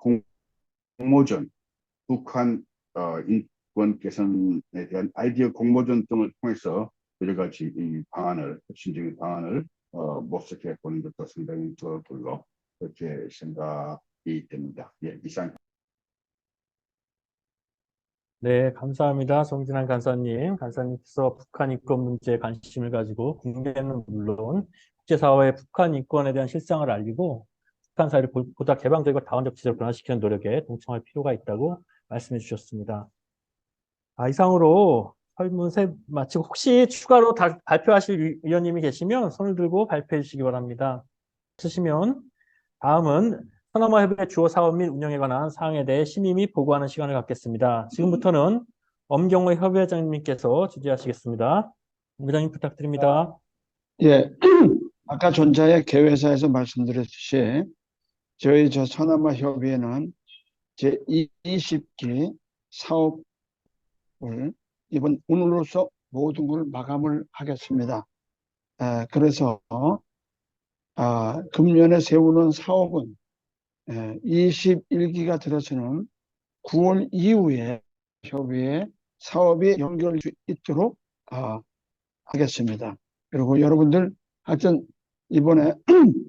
공모전, 북한 인권 개선에 대한 아이디어 공모전 등을 통해서 여러 가지 이 방안을, 혁신적인 방안을 모색해 보는 것도 상당히 좋을 걸로 그렇게 생각이 됩니다. 예, 이상. 네, 감사합니다. 정진환 간사님. 간사님께서 북한 인권 문제에 관심을 가지고 국내는 물론 국제사회의 북한 인권에 대한 실상을 알리고 북한 사회를 보다 개방적이고 다원적 지대로 변화시키는 노력에 동참할 필요가 있다고 말씀해 주셨습니다. 이상으로 설문 마치고 혹시 추가로 발표하실 위원님이 계시면 손을 들고 발표해 주시기 바랍니다. 없으시면 다음은 서남아 협의회 주요 사업 및 운영에 관한 사항에 대해 심의및 보고하는 시간을 갖겠습니다. 지금부터는 엄경호 협의회장님께서 주재하시겠습니다. 회장님 부탁드립니다. 예, 아까 전자의 개회사에서 말씀드렸듯이 저희 서남아 협의회는 제20기 사업을 이번 오늘로서 모든 걸 마감을 하겠습니다. 그래서 금년에 세우는 사업은 21기가 들어서는 9월 이후에 협의회 사업이 연결될 수 있도록 하겠습니다. 그리고 여러분들 하여튼 이번에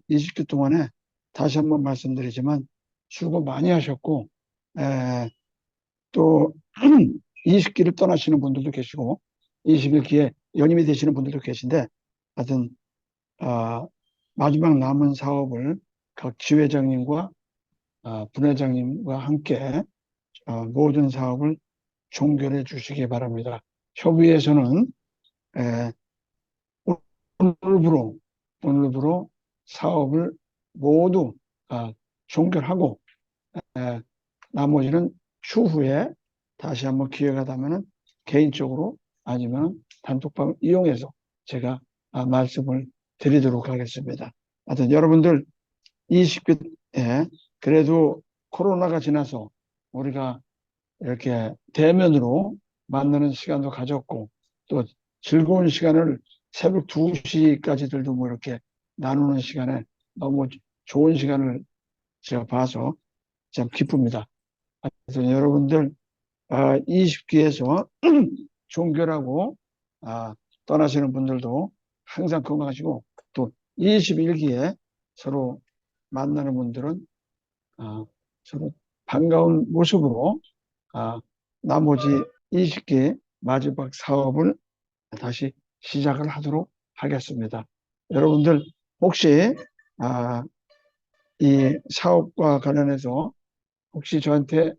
20기 동안에 다시 한번 말씀드리지만 수고 많이 하셨고 또 20기를 떠나시는 분들도 계시고 21기에 연임이 되시는 분들도 계신데 하여튼 마지막 남은 사업을 각 지회장님과 분회장님과 함께 모든 사업을 종결해 주시기 바랍니다. 협의회에서는 에, 오늘부로 사업을 모두 종결하고 나머지는 추후에 다시 한번 기회가 되면은 개인적으로 아니면 단톡방을 이용해서 제가 말씀을 드리도록 하겠습니다. 하여튼 여러분들 20기에 그래도 코로나가 지나서 우리가 이렇게 대면으로 만나는 시간도 가졌고 또 즐거운 시간을 새벽 2시까지들도 뭐 이렇게 나누는 시간에 너무 좋은 시간을 제가 봐서 참 기쁩니다. 그래서 여러분들 20기에서 종결하고 떠나시는 분들도 항상 건강하시고 또 21기에 서로 만나는 분들은 서로 반가운 모습으로 나머지 20기 마지막 사업을 다시 시작을 하도록 하겠습니다. 여러분들 혹시 이 사업과 관련해서 혹시 저한테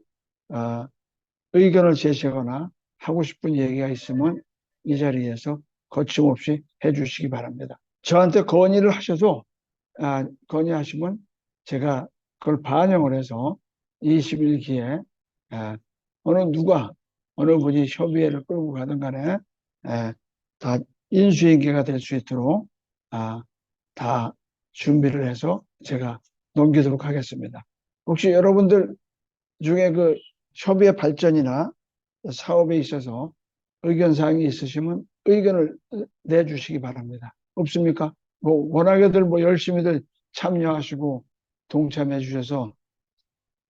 의견을 제시하거나 하고 싶은 얘기가 있으면 이 자리에서 거침없이 해주시기 바랍니다. 저한테 건의를 하셔도 건의하시면 제가 그걸 반영을 해서 21기에 어느 분이 협의회를 끌고 가든 간에 다 인수인계가 될 수 있도록 다 준비를 해서 제가 넘기도록 하겠습니다. 혹시 여러분들 중에 그 협의회 발전이나 사업에 있어서 의견사항이 있으시면 의견을 내주시기 바랍니다. 없습니까? 뭐 워낙에들 뭐 열심히들 참여하시고 동참해 주셔서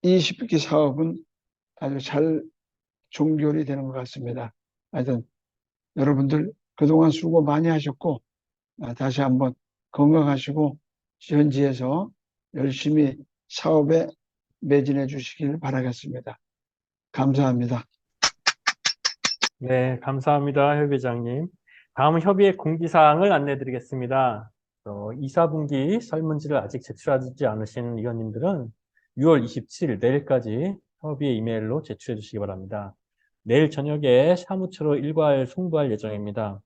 20기 사업은 아주 잘 종결이 되는 것 같습니다. 하여튼 여러분들 그동안 수고 많이 하셨고 다시 한번 건강하시고 현지에서 열심히 사업에 매진해 주시길 바라겠습니다. 감사합니다. 네, 감사합니다, 협의장님. 다음 협의회 공지사항을 안내드리겠습니다. 2, 4분기 설문지를 아직 제출하지 않으신 위원님들은 6월 27일 내일까지 협의회 이메일로 제출해 주시기 바랍니다. 내일 저녁에 사무처로 일괄 송부할 예정입니다.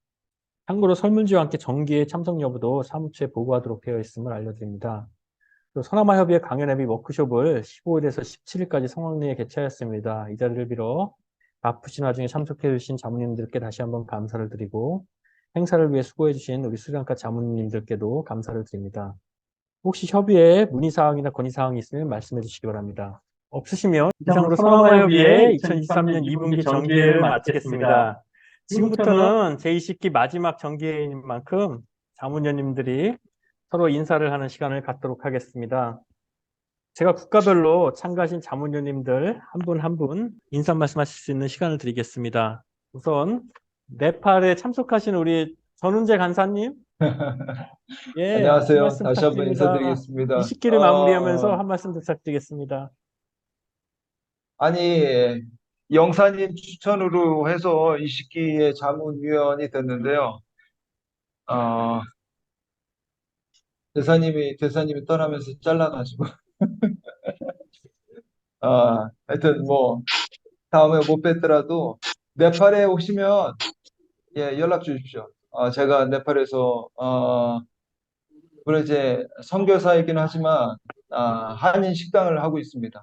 참고로 설문지와 함께 정기회 참석 여부도 사무처에 보고하도록 되어 있음을 알려드립니다. 또 서남아협의회 강연 및 워크숍을 15일에서 17일까지 성황리에 개최하였습니다. 이 자리를 빌어 바쁘신 와중에 참석해 주신 자문님들께 다시 한번 감사를 드리고 행사를 위해 수고해 주신 우리 수련과 자문님들께도 감사를 드립니다. 혹시 협의회에 문의사항이나 건의사항이 있으면 말씀해 주시기 바랍니다. 없으시면 이상으로 서남아협의회 2023년 2분기 정기회를 마치겠습니다. 지금부터는 제20기 마지막 정기회인 만큼 자문위원님들이 서로 인사를 하는 시간을 갖도록 하겠습니다. 제가 국가별로 참가하신 자문위원님들 한 분 한 분 인사 말씀하실 수 있는 시간을 드리겠습니다. 우선 네팔에 참석하신 우리 전훈재 간사님. 예, 한 안녕하세요. 말씀 다시 한번 부탁드립니다. 인사드리겠습니다. 20기를 마무리하면서 한 말씀 부탁드리겠습니다. 아니, 영사님 추천으로 해서 20기의 자문위원이 됐는데요. 어, 대사님이 떠나면서 잘라가지고. 하여튼 뭐, 다음에 못 뵙더라도 네팔에 오시면 예, 연락 주십시오. 제가 네팔에서 물론 이제 선교사이긴 하지만 한인 식당을 하고 있습니다.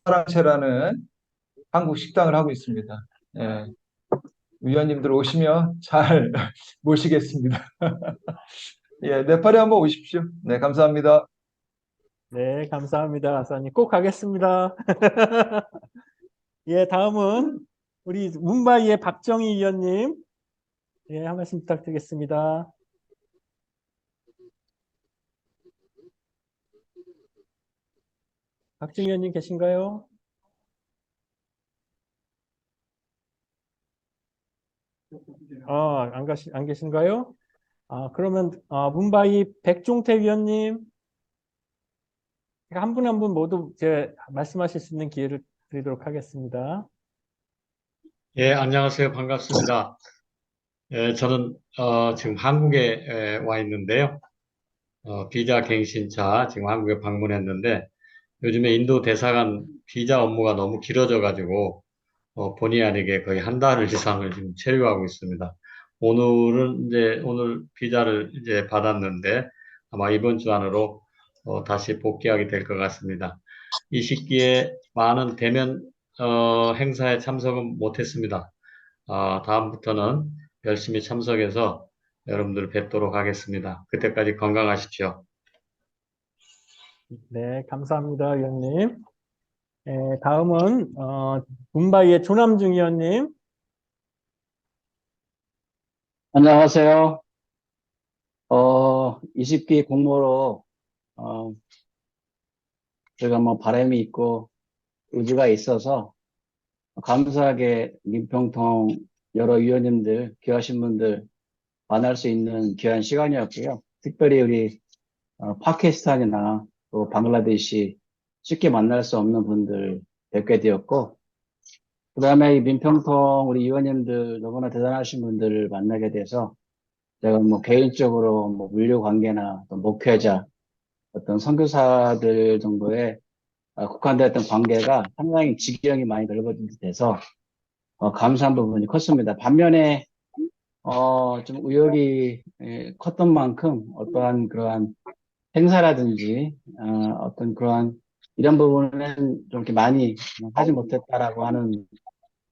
사랑채라는 한국 식당을 하고 있습니다. 예, 위원님들 오시면 잘 모시겠습니다. 예, 네팔에 한번 오십시오. 네, 감사합니다. 네, 감사합니다, 간사님. 꼭 가겠습니다. 예, 다음은 우리 문바이의 박정희 위원님. 예, 한 말씀 부탁드리겠습니다. 박정희 위원님 계신가요? 안 계신가요? 그러면 문바이 백종태 위원님. 한 분 한 분 모두 말씀하실 수 있는 기회를 드리도록 하겠습니다. 예, 안녕하세요. 반갑습니다. 예, 저는 지금 한국에 와 있는데요. 비자 갱신차 지금 한국에 방문했는데 요즘에 인도 대사관 비자 업무가 너무 길어져 가지고 본의 아니게 거의 한 달 이상을 지금 체류하고 있습니다. 오늘 비자를 이제 받았는데 아마 이번 주 안으로 다시 복귀하게 될 것 같습니다. 이 시기에 많은 대면 행사에 참석은 못했습니다. 다음부터는 열심히 참석해서 여러분들 뵙도록 하겠습니다. 그때까지 건강하십시오. 네, 감사합니다, 위원님. 다음은 문바이의 조남중 위원님. 안녕하세요. 20기 공모로, 제가 뭐 바람이 있고 의지가 있어서 감사하게 민평통 여러 위원님들, 귀하신 분들 만날 수 있는 귀한 시간이었고요. 특별히 우리 파키스탄이나 또 방글라데시 쉽게 만날 수 없는 분들 뵙게 되었고, 그 다음에 이 민평통 우리 위원님들 너무나 대단하신 분들을 만나게 돼서 제가 뭐 개인적으로 뭐 물류 관계나 또 목회자, 어떤 선교사들 정도의 국한되었던 관계가 상당히 지경이 많이 넓어진 듯 해서 감사한 부분이 컸습니다. 반면에 좀 의욕이 컸던 만큼 어떠한 그러한 행사라든지 어떤 그러한 이런 부분은 좀 이렇게 많이 하지 못했다라고 하는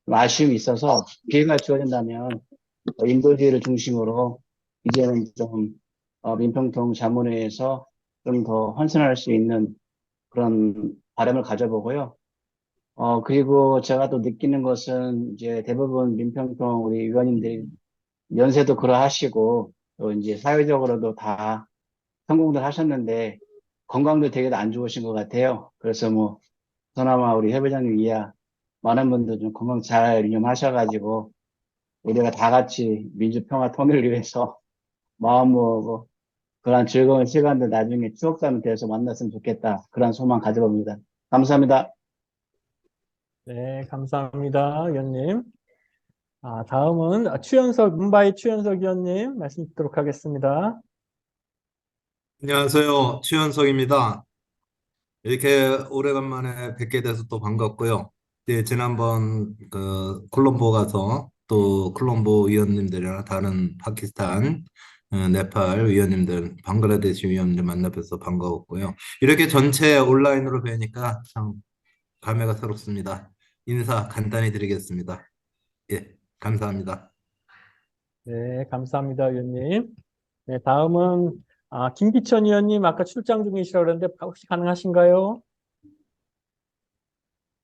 좀 아쉬움이 있어서 기회가 주어진다면 인도주의를 중심으로 이제는 좀 민평통 자문회에서 좀 더 헌신할 수 있는 그런 바람을 가져보고요. 그리고 제가 또 느끼는 것은 이제 대부분 민평통 우리 위원님들이 연세도 그러하시고 또 이제 사회적으로도 다 성공들 하셨는데 건강도 되게 안 좋으신 것 같아요. 그래서 뭐 그나마 우리 회장님 이하 많은 분들 좀 건강 잘 유념하셔가지고 우리가 다 같이 민주평화 통일을 위해서 마음 모으고 그런 즐거운 시간들 나중에 추억 삼이 돼서 만났으면 좋겠다. 그런 소망 가져봅니다. 감사합니다. 네, 감사합니다, 위원님. 다음은 문바이 추현석 위원님 말씀 듣도록 하겠습니다. 안녕하세요. 최현석입니다. 이렇게 오래간만에 뵙게 돼서 또 반갑고요. 예, 지난번 콜롬보 가서 또 콜롬보 위원님들이나 다른 파키스탄, 네팔 위원님들, 방글라데시 위원님들 만나 뵈서 반가웠고요. 이렇게 전체 온라인으로 뵈니까 참 감회가 새롭습니다. 인사 간단히 드리겠습니다. 예, 감사합니다. 네, 감사합니다, 위원님. 네, 다음은 김기천 위원님 아까 출장 중이시라고 그랬는데 혹시 가능하신가요?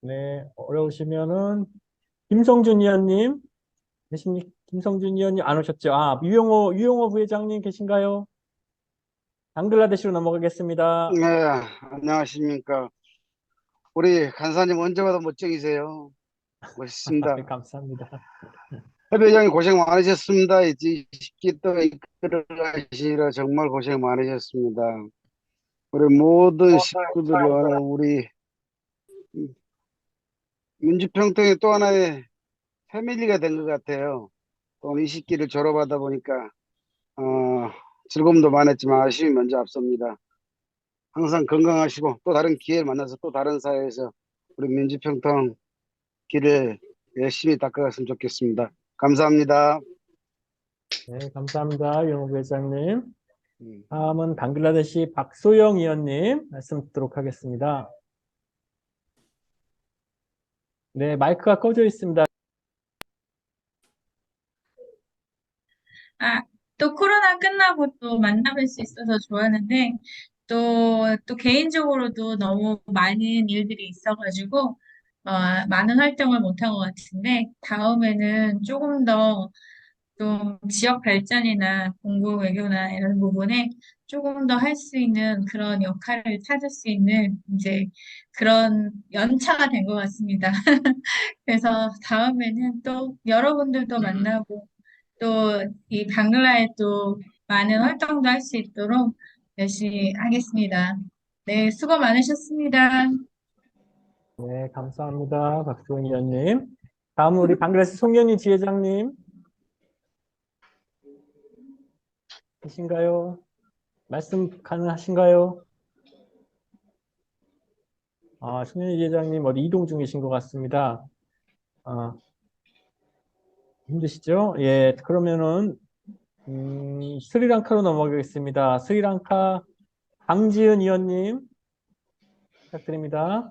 네, 어려우시면은 김성준 위원님 김성준 위원님 안 오셨죠? 유용호 부회장님 계신가요? 방글라데시로 넘어가겠습니다. 네, 안녕하십니까. 우리 간사님 언제 봐도 멋쟁이세요. 멋있습니다. 네, 감사합니다. 협회장님 고생 많으셨습니다. 이제 20기 동안 이끌어 가시느라 정말 고생 많으셨습니다. 우리 모든 식구들은 우리 민주평통의 또 하나의 패밀리가 된 것 같아요. 또 20기를 졸업하다 보니까 즐거움도 많았지만 아쉬움이 먼저 앞섭니다. 항상 건강하시고 또 다른 기회를 만나서 또 다른 사회에서 우리 민주평통 길을 열심히 닦아갔으면 좋겠습니다. 감사합니다. 네, 감사합니다, 유용호 부회장님. 다음은 방글라데시 박소영 위원님 말씀 듣도록 하겠습니다. 네, 마이크가 꺼져 있습니다. 또 코로나 끝나고 또 만나뵐 수 있어서 좋았는데, 또 개인적으로도 너무 많은 일들이 있어가지고, 많은 활동을 못한 것 같은데, 다음에는 조금 더 좀 지역 발전이나 공공 외교나 이런 부분에 조금 더 할 수 있는 그런 역할을 찾을 수 있는 이제 그런 연차가 된 것 같습니다. 그래서 다음에는 또 여러분들도 만나고 또 이 방글라에 또 많은 활동도 할 수 있도록 열심히 하겠습니다. 네, 수고 많으셨습니다. 네, 감사합니다, 박소영 위원님. 다음은 우리 방글라데시 송현희 지회장님 계신가요? 말씀 가능하신가요? 신현희 회장님 어디 이동 중이신 것 같습니다. 힘드시죠? 예, 그러면은 스리랑카로 넘어가겠습니다. 스리랑카 강지은 의원님 부탁드립니다.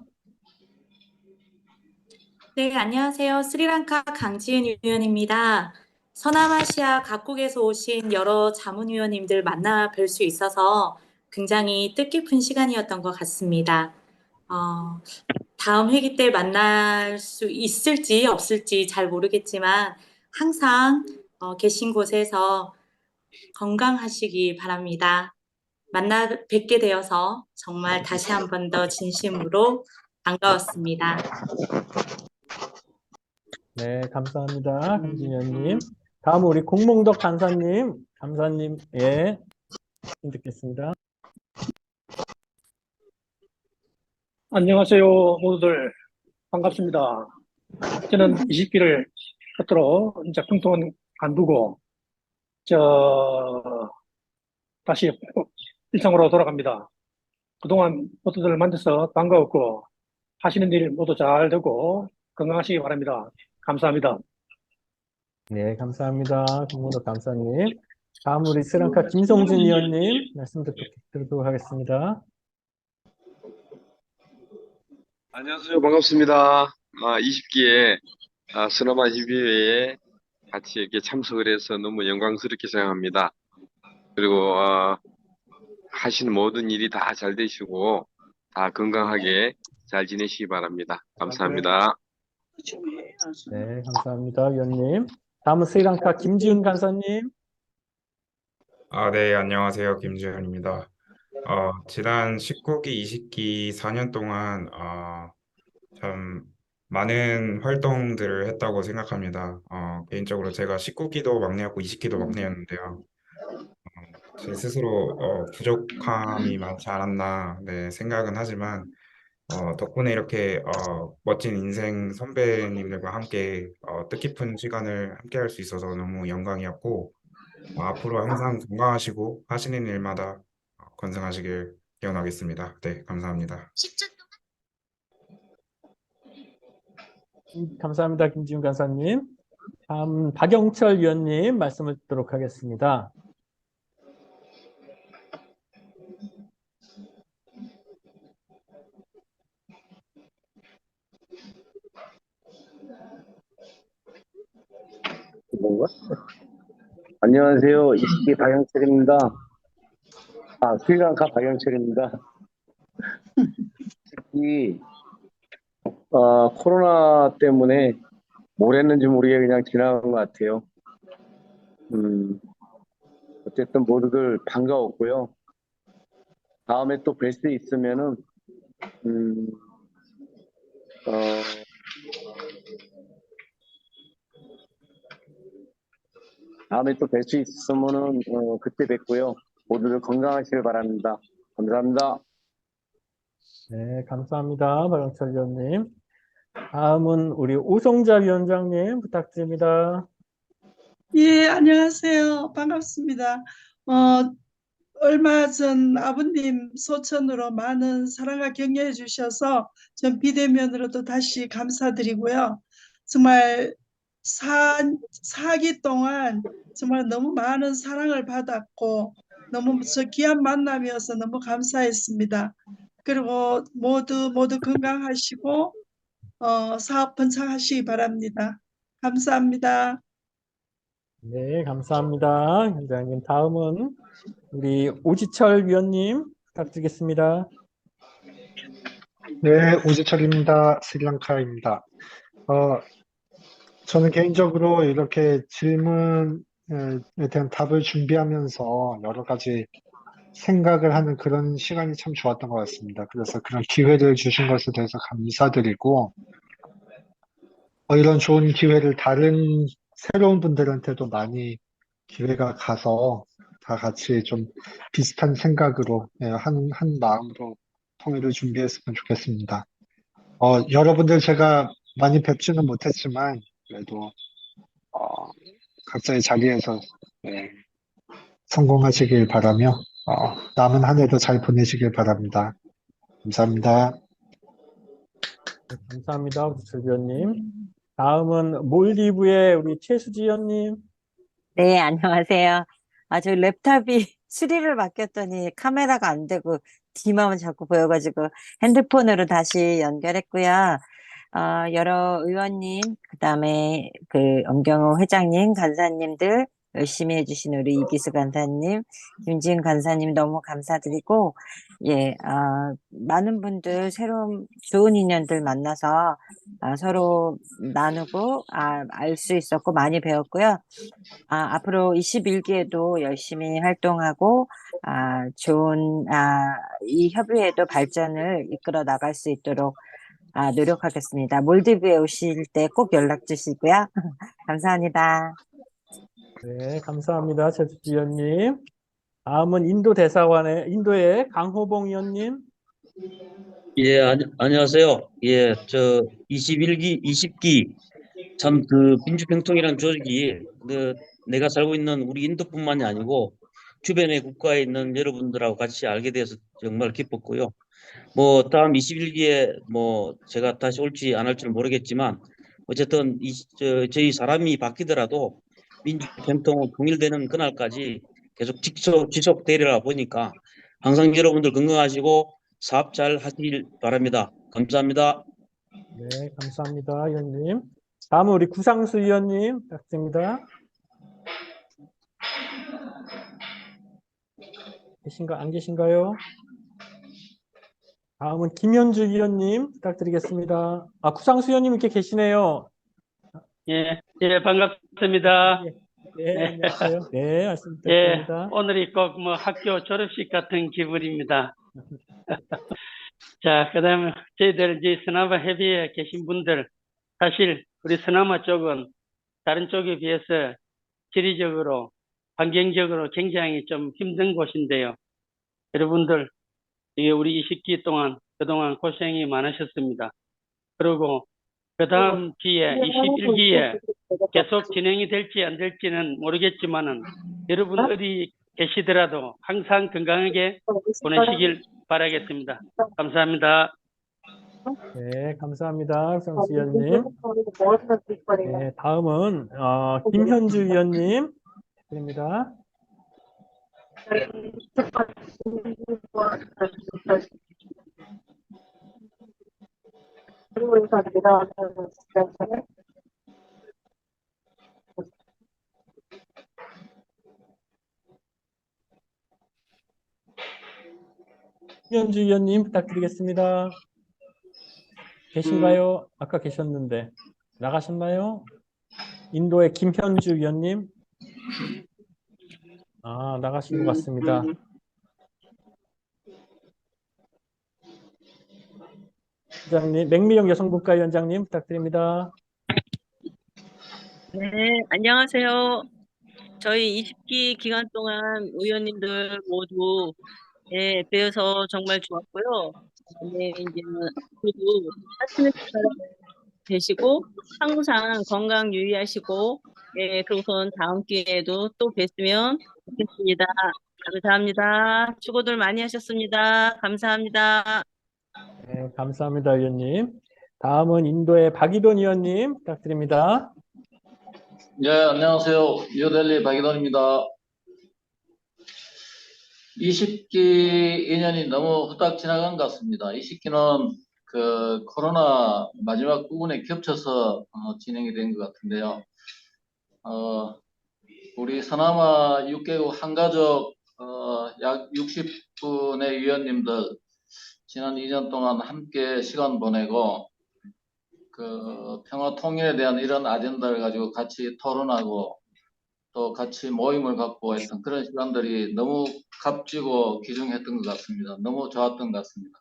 네, 안녕하세요. 스리랑카 강지은 의원입니다. 서남아시아 각국에서 오신 여러 자문위원님들 만나 뵐 수 있어서 굉장히 뜻깊은 시간이었던 것 같습니다. 다음 회기 때 만날 수 있을지 없을지 잘 모르겠지만 항상 계신 곳에서 건강하시기 바랍니다. 만나 뵙게 되어서 정말 다시 한 번 더 진심으로 반가웠습니다. 네, 감사합니다. 강지은 의원님. 다음 우리 공몽덕 간사님, 예, 듣겠습니다. 안녕하세요, 모두들. 반갑습니다. 저는 20기를 끝으로 이제 공통은 안 두고, 다시 일상으로 돌아갑니다. 그동안 모두들 만나서 반가웠고, 하시는 일 모두 잘 되고, 건강하시기 바랍니다. 감사합니다. 네, 감사합니다. 공몽덕 간사님. 다음 우리 스리랑카 김성준 의원님 말씀 듣도록 하겠습니다. 안녕하세요. 반갑습니다. 20기에 서남아 협의회에 같이 이렇게 참석을 해서 너무 영광스럽게 생각합니다. 그리고 하시는 모든 일이 다 잘 되시고 다 건강하게 잘 지내시기 바랍니다. 감사합니다. 네, 감사합니다, 위원님. 다음은 스리랑카 김지훈 간사님. 네, 안녕하세요. 김지현입니다. 지난 19기, 20기 4년 동안 참 많은 활동들을 했다고 생각합니다. 개인적으로 제가 19기도 막내였고 20기도 막내였는데요. 제 스스로 부족함이 많지 않았나 네, 생각은 하지만 덕분에 이렇게 멋진 인생 선배님들과 함께 뜻깊은 시간을 함께 할 수 있어서 너무 영광이었고 앞으로 항상 건강하시고 하시는 일마다 건승하시길 기원하겠습니다. 네, 감사합니다. 감사합니다, 김지훈 간사님. 다음 박영철 위원님 말씀을 듣도록 하겠습니다. 안녕하세요. 20기 박영철입니다. 스리랑카 박영철입니다. 특히 코로나 때문에 뭘 했는지 모르게 그냥 지나간 것 같아요. 어쨌든 모두들 반가웠고요. 다음에 또 뵐 수 있으면은 다음에 또 뵐 수 있으면은 그때 뵙고요. 모두들 건강하시길 바랍니다. 감사합니다. 네, 감사합니다, 박영철 위원님. 다음은 우리 오성자 위원장님 부탁드립니다. 예, 안녕하세요. 반갑습니다. 얼마 전 아버님 소천으로 많은 사랑과 격려해 주셔서 전 비대면으로도 다시 감사드리고요. 정말 4기 동안 정말 너무 많은 사랑을 받았고 너무 저 귀한 만남이어서 너무 감사했습니다. 그리고 모두 건강하시고 사업 번창하시기 바랍니다. 감사합니다. 네, 감사합니다, 위원장님. 다음은 우리 오지철 위원님 부탁드리겠습니다. 네, 오지철입니다. 스리랑카입니다. 저는 개인적으로 이렇게 질문에 대한 답을 준비하면서 여러 가지 생각을 하는 그런 시간이 참 좋았던 것 같습니다. 그래서 그런 기회를 주신 것에 대해서 감사드리고, 이런 좋은 기회를 다른 새로운 분들한테도 많이 기회가 가서 다 같이 좀 비슷한 생각으로, 한 마음으로 통일을 준비했으면 좋겠습니다. 여러분들 제가 많이 뵙지는 못했지만, 그래도, 각자의 자리에서, 성공하시길 바라며, 남은 한 해도 잘 보내시길 바랍니다. 감사합니다. 네, 감사합니다, 우리 조교님. 다음은 몰디브의 우리 최수지 의원님. 네, 안녕하세요. 저 랩탑이 수리를 맡겼더니 카메라가 안 되고 뒤만 자꾸 보여가지고 핸드폰으로 다시 연결했고요. 여러 의원님, 그다음에 그 엄경호 회장님, 간사님들 열심히 해주신 우리 이기수 간사님, 김지은 간사님 너무 감사드리고, 예, 많은 분들 새로운 좋은 인연들 만나서 서로 나누고 알 수 있었고 많이 배웠고요. 앞으로 21기에도 열심히 활동하고, 좋은, 이 협의회도 발전을 이끌어 나갈 수 있도록 노력하겠습니다. 몰디브에 오실 때 꼭 연락 주시고요. 감사합니다. 네, 감사합니다, 최수지 의원님. 다음은 인도의 강호봉 의원님. 예, 안녕하세요. 예, 20기 참 그 민주평통이라는 조직이 내가 살고 있는 우리 인도뿐만이 아니고 주변의 국가에 있는 여러분들하고 같이 알게 돼서 정말 기뻤고요. 뭐 다음 21기에 뭐 제가 다시 올지 안 할지는 모르겠지만 어쨌든 저희 사람이 바뀌더라도 민주평통 통일되는 그날까지 계속 지속되리라 보니까 항상 여러분들 건강하시고 사업 잘 하시길 바랍니다. 감사합니다. 네, 감사합니다, 의원님. 다음은 우리 구상수 의원님 부탁드립니다. 안 계신가요? 다음은 김현주 의원님 부탁드리겠습니다. 구상수 의원님 이렇게 계시네요. 예, 반갑습니다. 네, 안녕하세요. 네, 말씀 예, 부탁드립니다. 오늘이 꼭 뭐 학교 졸업식 같은 기분입니다. 자, 그다음에 저희들 이제 서남아 협의회에 계신 분들, 사실 우리 서남아 쪽은 다른 쪽에 비해서 지리적으로, 환경적으로 굉장히 좀 힘든 곳인데요. 여러분들, 이게 우리 20기 동안 그동안 고생이 많으셨습니다. 그리고 그 다음 기회, 21기에 계속 진행이 될지 안 될지는 모르겠지만은 여러분 어디 계시더라도 항상 건강하게 보내시길 바라겠습니다. 감사합니다. 네, 감사합니다, 구상수 의원님. 네, 다음은 김현주 의원님 드립니다. 김현주 의원님 부탁드리겠습니다. 계신가요? 아까 계셨는데 나가셨나요? 인도의 김현주 의원님. 나가신 것 같습니다. 위원장님, 맥미영 여성국가위원장님 부탁드립니다. 네, 안녕하세요. 저희 20기 기간 동안 의원님들 모두 뵈어서 정말 좋았고요. 네, 이제는 모두 하시는 잘 되시고 항상 건강 유의하시고 그리고선 다음 기회에도 또 뵀으면 좋겠습니다. 감사합니다. 수고들 많이 하셨습니다. 감사합니다. 네, 감사합니다, 의원님. 다음은 인도의 박이돈 의원님 부탁드립니다. 네, 안녕하세요. 뉴델리 박이돈입니다. 20기 2년이 너무 후딱 지나간 것 같습니다. 20기는 그 코로나 마지막 부분에 겹쳐서 진행이 된 것 같은데요. 우리 서남아 6개국 한가족 약 60분의 위원님들 지난 2년 동안 함께 시간 보내고 그 평화 통일에 대한 이런 아젠다를 가지고 같이 토론하고 또 같이 모임을 갖고 했던 그런 시간들이 너무 값지고 귀중했던 것 같습니다. 너무 좋았던 것 같습니다.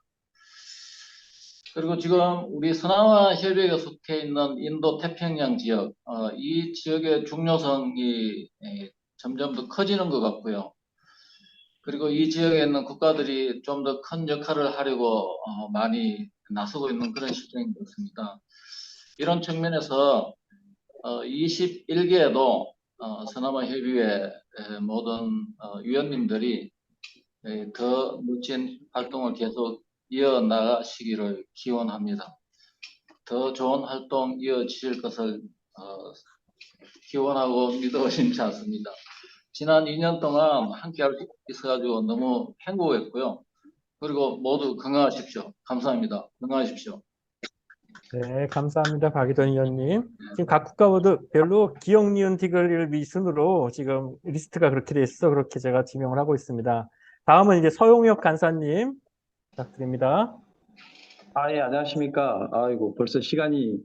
그리고 지금 우리 서남아 협약에 속해 있는 인도 태평양 지역, 이 지역의 중요성이 점점 더 커지는 것 같고요. 그리고 이 지역에 있는 국가들이 좀 더 큰 역할을 하려고 많이 나서고 있는 그런 시점인 것 같습니다. 이런 측면에서 21기에도 서남아 협의회 모든 위원님들이 더 멋진 활동을 계속 이어나가시기를 기원합니다. 더 좋은 활동 이어지실 것을 기원하고 믿어 의심치 않습니다. 지난 2년 동안 함께 할 수 있어가지고 너무 행복했고요. 그리고 모두 건강하십시오. 감사합니다. 건강하십시오. 네, 감사합니다. 박이돈 의원님. 지금 각 국가별로 기억, 니은, 디귿을 미순으로 지금 리스트가 그렇게 돼 있어 그렇게 제가 지명을 하고 있습니다. 다음은 이제 서용혁 간사님 부탁드립니다. 예, 안녕하십니까. 아이고, 벌써 시간이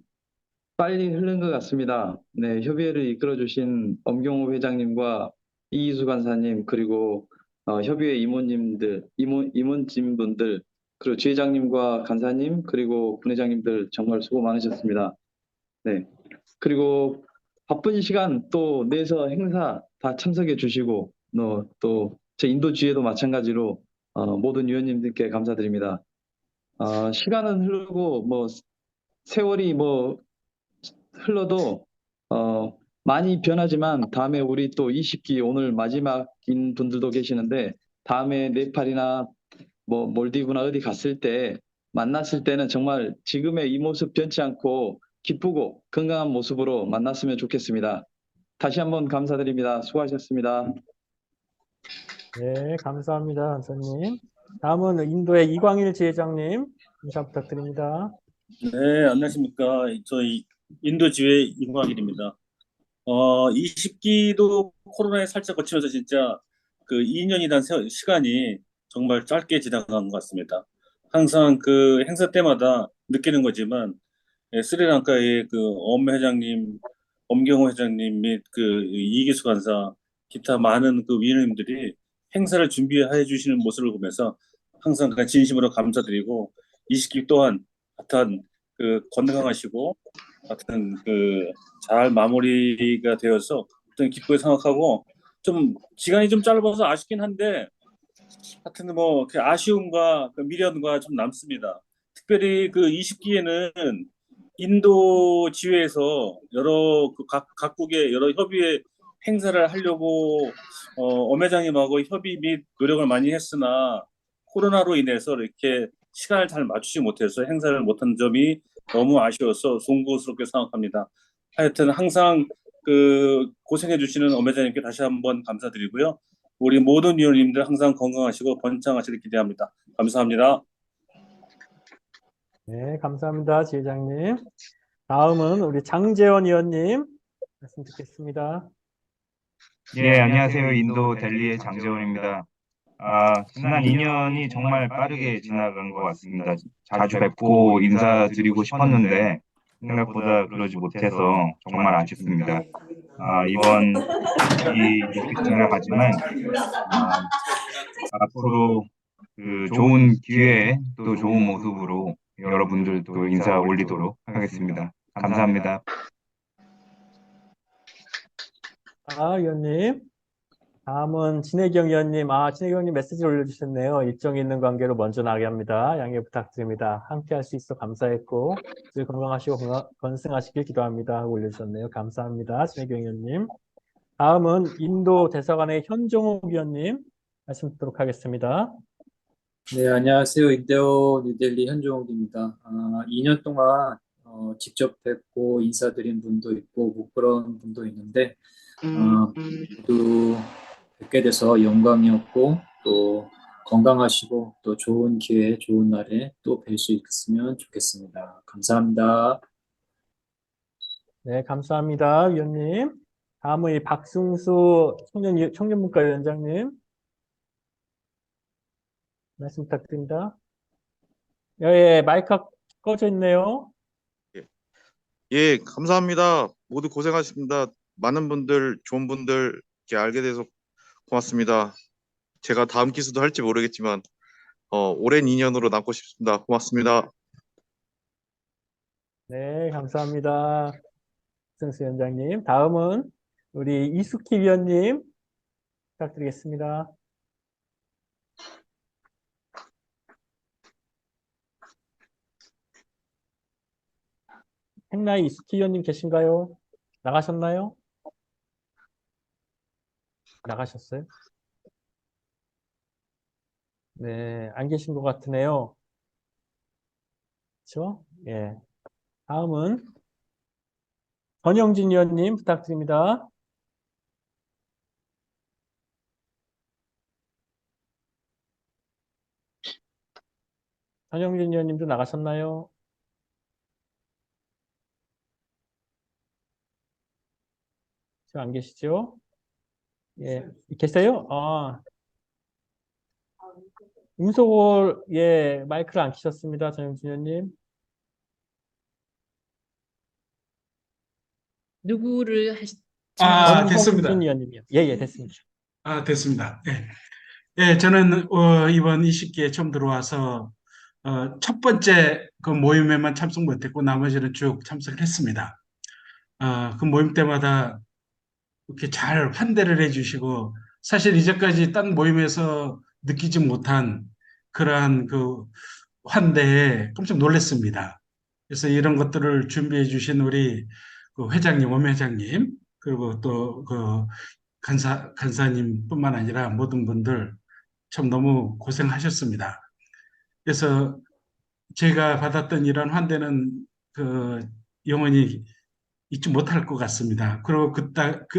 빨리 흐른 것 같습니다. 네, 협의회를 이끌어주신 엄경호 회장님과 이희수 간사님, 그리고 협의회 임원진분들, 그리고 지회장님과 간사님, 그리고 분회장님들 정말 수고 많으셨습니다. 네, 그리고 바쁜 시간 또 내서 행사 다 참석해 주시고, 또 제 인도주의에도 마찬가지로 모든 위원님들께 감사드립니다. 시간은 흐르고 뭐 세월이 뭐 흘러도 많이 변하지만 다음에 우리 또 20기 오늘 마지막인 분들도 계시는데 다음에 네팔이나 뭐 몰디브나 어디 갔을 때 만났을 때는 정말 지금의 이 모습 변치 않고 기쁘고 건강한 모습으로 만났으면 좋겠습니다. 다시 한번 감사드립니다. 수고하셨습니다. 네, 감사합니다, 간사님. 다음은 인도의 이광일 지회장님 인사 부탁드립니다. 네, 안녕하십니까. 저희 인도지회 이광일입니다. 20기도 코로나에 살짝 거치면서 진짜 그 2년이란 시간이 정말 짧게 지나간 것 같습니다. 항상 그 행사 때마다 느끼는 거지만 스리랑카의 그 엄 회장님, 엄경호 회장님 및 그 이기수 간사, 기타 많은 그 위원님들이 행사를 준비해 주시는 모습을 보면서 항상 그냥 진심으로 감사드리고 20기 또한 하여튼 그 건강하시고 하여튼 그 잘 마무리가 되어서 어떤 기쁘게 생각하고 좀 시간이 좀 짧아서 아쉽긴 한데 하여튼 뭐 그 아쉬움과 그 미련과 좀 남습니다. 특별히 그 20기에는 인도 지회에서 여러 그 각국의 여러 협의회 행사를 하려고 엄 회장님하고 협의 및 노력을 많이 했으나 코로나로 인해서 이렇게 시간을 잘 맞추지 못해서 행사를 못한 점이 너무 아쉬워서 송구스럽게 생각합니다. 하여튼 항상 그 고생해 주시는 엄 회장님께 다시 한번 감사드리고요. 우리 모든 위원님들 항상 건강하시고 번창하시길 기대합니다. 감사합니다. 네, 감사합니다, 지회장님. 다음은 우리 장재원 의원님 말씀 듣겠습니다. 예, 안녕하세요. 인도 델리의 장재원입니다. 지난 2년이 정말 빠르게 지나간 것 같습니다. 자주 뵙고 인사드리고 싶었는데 생각보다 그러지 못해서 정말 아쉽습니다. 이번 이렇게 지나가지만 앞으로 그 좋은 기회에 또 좋은 모습으로 여러분들도 인사 올리도록 하겠습니다. 감사합니다. 의원님. 다음은 진혜경 의원님. 진혜경 의원님 메시지를 올려주셨네요. 일정이 있는 관계로 먼저 나게 합니다. 양해 부탁드립니다. 함께 할 수 있어 감사했고 늘 건강하시고 건승하시길 기도합니다 하고 올려주셨네요. 감사합니다, 진혜경 의원님. 다음은 인도 대사관의 현종욱 의원님 말씀 듣도록 하겠습니다. 네, 안녕하세요. 인도 뉴델리 현종욱입니다. 2년 동안 직접 뵙고 인사드린 분도 있고 못 본 분도 있는데 모두 뵙게 돼서 영광이었고 또 건강하시고 또 좋은 기회, 좋은 날에 또 뵐 수 있으면 좋겠습니다. 감사합니다. 네, 감사합니다, 위원님. 다음은 이 박승수 청년문과위원장님 말씀 부탁드립니다. 예, 마이크 꺼져 있네요. 예, 감사합니다. 모두 고생하셨습니다. 많은 분들, 좋은 분들 이렇게 알게 돼서 고맙습니다. 제가 다음 기수도 할지 모르겠지만 오랜 인연으로 남고 싶습니다. 고맙습니다. 네, 감사합니다, 박승수 위원장님. 다음은 우리 이숙희 위원님 부탁드리겠습니다. 행라이 이숙희 위원님 계신가요? 나가셨나요? 나가셨어요? 네, 안 계신 것 같으네요. 그렇죠? 예. 다음은 전영진 의원님 부탁드립니다. 전영진 의원님도 나가셨나요? 지금 안 계시죠? 예, 계세요? 음소거, 예, 마이크를 안 켜셨습니다. 전영진 의원님. 누구를 전영진 됐습니다. 의원님이요. 예, 예, 됐습니다. 됐습니다. 예. 예, 저는 이번 20기에 처음 들어와서 첫 번째 그 모임에만 참석 못했고 나머지는 쭉 참석을 했습니다. 그 모임 때마다 이렇게 잘 환대를 해주시고 사실 이제까지 딴 모임에서 느끼지 못한 그러한 그 환대에 깜짝 놀랐습니다. 그래서 이런 것들을 준비해 주신 우리 그 회장님, 엄 회장님, 그리고 또 그 간사님뿐만 아니라 모든 분들 참 너무 고생하셨습니다. 그래서 제가 받았던 이런 환대는 그 영원히 잊지 못할 것 같습니다. 그리고 그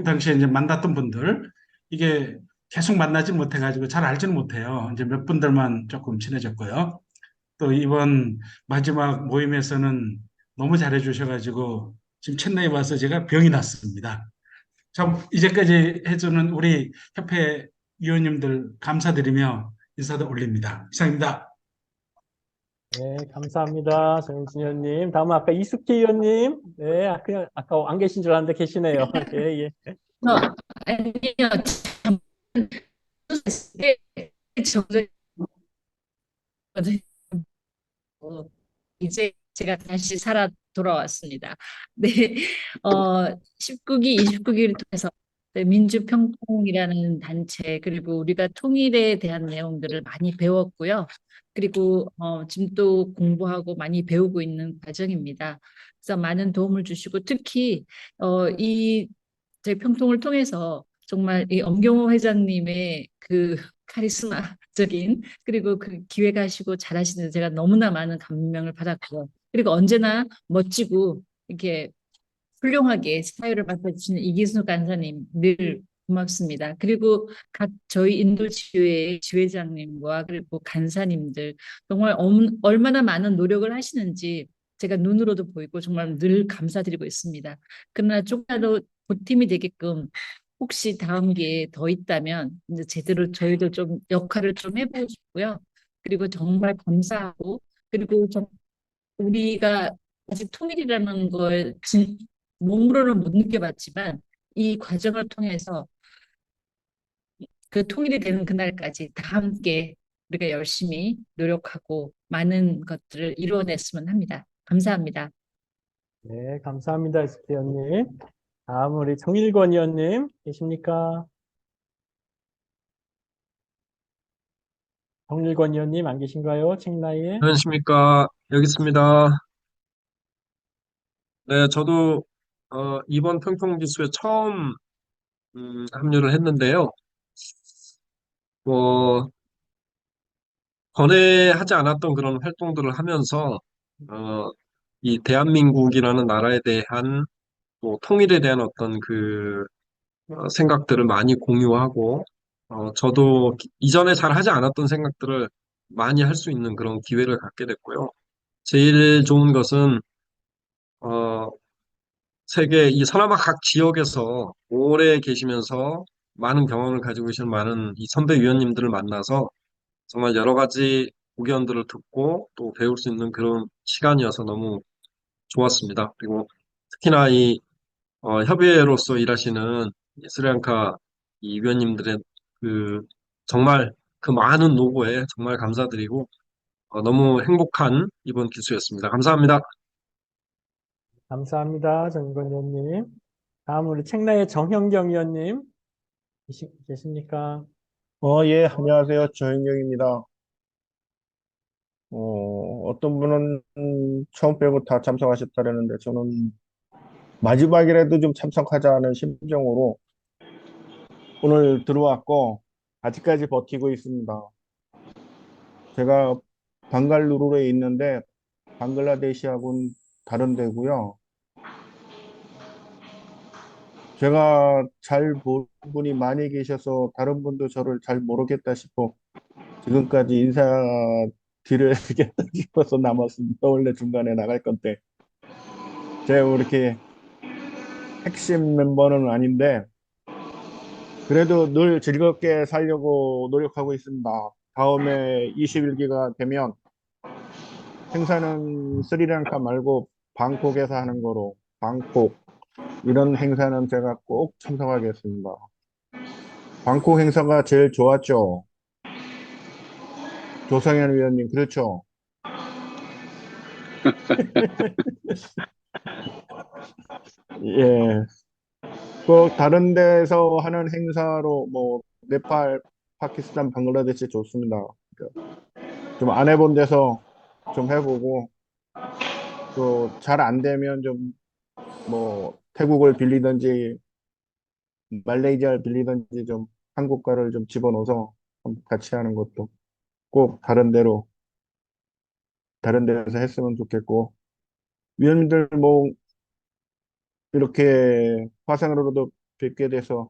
당시에 이제 만났던 분들, 이게 계속 만나지 못해가지고 잘 알지는 못해요. 이제 몇 분들만 조금 친해졌고요. 또 이번 마지막 모임에서는 너무 잘해 주셔가지고 지금 챗내에 와서 제가 병이 났습니다. 참 이제까지 해주는 우리 협회 위원님들 감사드리며 인사도 올립니다. 이상입니다. 네, 감사합니다. 정영진 의원님. 다음은 아까 이숙희 의원님. 네, 아까 안 계신 줄 알았는데 계시네요. 예, 예. 아니요. 정도 이제 제가 다시 살아 돌아왔습니다. 네, 19기, 29기를 통해서 민주평통이라는 단체 그리고 우리가 통일에 대한 내용들을 많이 배웠고요. 그리고 지금 또 공부하고 많이 배우고 있는 과정입니다. 그래서 많은 도움을 주시고 특히 이 저희 평통을 통해서 정말 이 엄경호 회장님의 그 카리스마적인 그리고 그 기획하시고 잘하시는 제가 너무나 많은 감명을 받았고요. 그리고 언제나 멋지고 이렇게 훌륭하게 사회를 맡아주시는 이기수 간사님 늘 고맙습니다. 그리고 각 저희 인도지회 지회장님과 그리고 간사님들 정말 얼마나 많은 노력을 하시는지 제가 눈으로도 보이고 정말 늘 감사드리고 있습니다. 그러나 조금이라도 보탬이 되게끔 혹시 다음 기회에 더 있다면 이제 제대로 저희도 좀 역할을 좀 해보고 싶고요. 그리고 정말 감사하고 그리고 우리가 아직 통일이라는 걸 몸으로는 못 느껴봤지만 이 과정을 통해서 그 통일이 되는 그날까지 다 함께 우리가 열심히 노력하고 많은 것들을 이루어냈으면 합니다. 감사합니다. 네, 감사합니다. 이숙희 의원님. 다음 우리 정일권 의원님 계십니까? 정일권 의원님 안 계신가요? 책나이에? 안녕하십니까. 여기 있습니다. 네, 저도 이번 평통지수에 처음 합류를 했는데요. 뭐 전에 하지 않았던 그런 활동들을 하면서 이 대한민국이라는 나라에 대한 또 통일에 대한 어떤 그 생각들을 많이 공유하고 저도 이전에 잘 하지 않았던 생각들을 많이 할 수 있는 그런 기회를 갖게 됐고요. 제일 좋은 것은 어, 세계 이 서남아 각 지역에서 오래 계시면서 많은 경험을 가지고 계신 많은 이 선배 위원님들을 만나서 정말 여러 가지 의견들을 듣고 또 배울 수 있는 그런 시간이어서 너무 좋았습니다. 그리고 특히나 이 협의회로서 일하시는 이 스리랑카 이 위원님들의 그 정말 그 많은 노고에 정말 감사드리고 너무 행복한 이번 기수였습니다. 감사합니다. 감사합니다. 정일권 의원님. 다음 우리 책나이의 정형경 의원님 계십니까? 예, 안녕하세요. 조현경입니다. 어떤 분은 처음 빼고 다 참석하셨다라는데 저는 마지막이라도 좀 참석하자는 심정으로 오늘 들어왔고 아직까지 버티고 있습니다. 제가 방갈루루에 있는데 방글라데시하고는 다른 데고요. 제가 잘 모르는 분이 많이 계셔서 다른 분도 저를 잘 모르겠다 싶어 지금까지 인사드려야겠다 싶어서 남았습니다. 원래 중간에 나갈 건데 제가 그렇게 핵심 멤버는 아닌데 그래도 늘 즐겁게 살려고 노력하고 있습니다. 다음에 21기가 되면 행사는 스리랑카 말고 방콕에서 하는 거로 방콕 이런 행사는 제가 꼭 참석하겠습니다. 방콕 행사가 제일 좋았죠. 조성현 위원님 그렇죠. 예. 꼭 다른 데서 하는 행사로 뭐 네팔, 파키스탄, 방글라데시 좋습니다. 좀 안 해본 데서 좀 해보고 또 잘 안 되면 좀 뭐 태국을 빌리든지 말레이시아를 빌리든지 좀 한국과를 좀 집어넣어서 같이 하는 것도 꼭 다른 데서 했으면 좋겠고 위원님들 뭐 이렇게 화상으로도 뵙게 돼서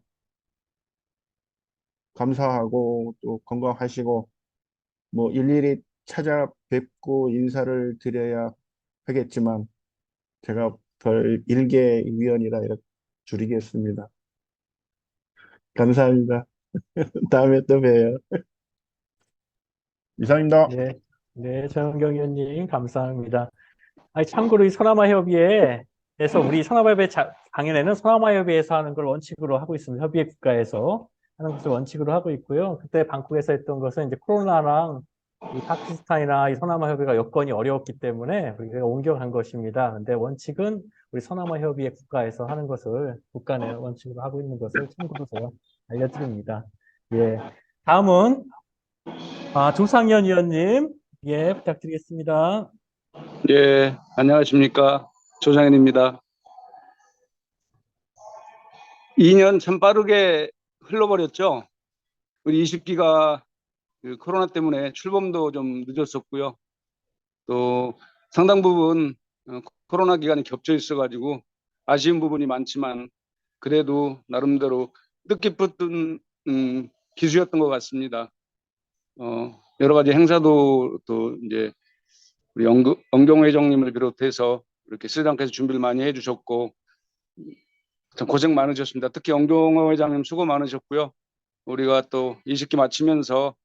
감사하고 또 건강하시고 뭐 일일이 찾아뵙고 인사를 드려야 하겠지만 제가 별 일개 위원이라 이렇게 줄이겠습니다. 감사합니다. 다음에 또 봬요. 이상입니다. 네, 네, 정은경 의원님 감사합니다. 아니, 참고로 이 서남아협의회에서 우리 서남아협의 강연에는 서남아협의회에서 하는 걸 원칙으로 하고 있습니다. 협의회 국가에서 하는 것을 원칙으로 하고 있고요. 그때 방콕에서 했던 것은 이제 코로나랑 이 파키스탄이나 이 서남아협의회가 여건이 어려웠기 때문에 우리가 옮겨간 것입니다. 근데 원칙은 우리 서남아협의회 국가에서 하는 것을 국가 내 원칙으로 하고 있는 것을 참고로 제가 알려드립니다. 예, 다음은 조상현 의원님, 예, 부탁드리겠습니다. 예, 안녕하십니까. 조상현입니다. 2년 참 빠르게 흘러버렸죠. 우리 20기가 코로나 때문에 출범도 좀 늦었었고요. 또 상당 부분 코로나 기간이 겹쳐 있어가지고 아쉬운 부분이 많지만 그래도 나름대로 뜻깊은 기수였던 것 같습니다. 여러 가지 행사도 또 이제 우리 엄경 회장님을 비롯해서 이렇게 스리랑카에서 준비를 많이 해주셨고 참 고생 많으셨습니다. 특히 엄경 회장님 수고 많으셨고요. 우리가 또 20기 마치면서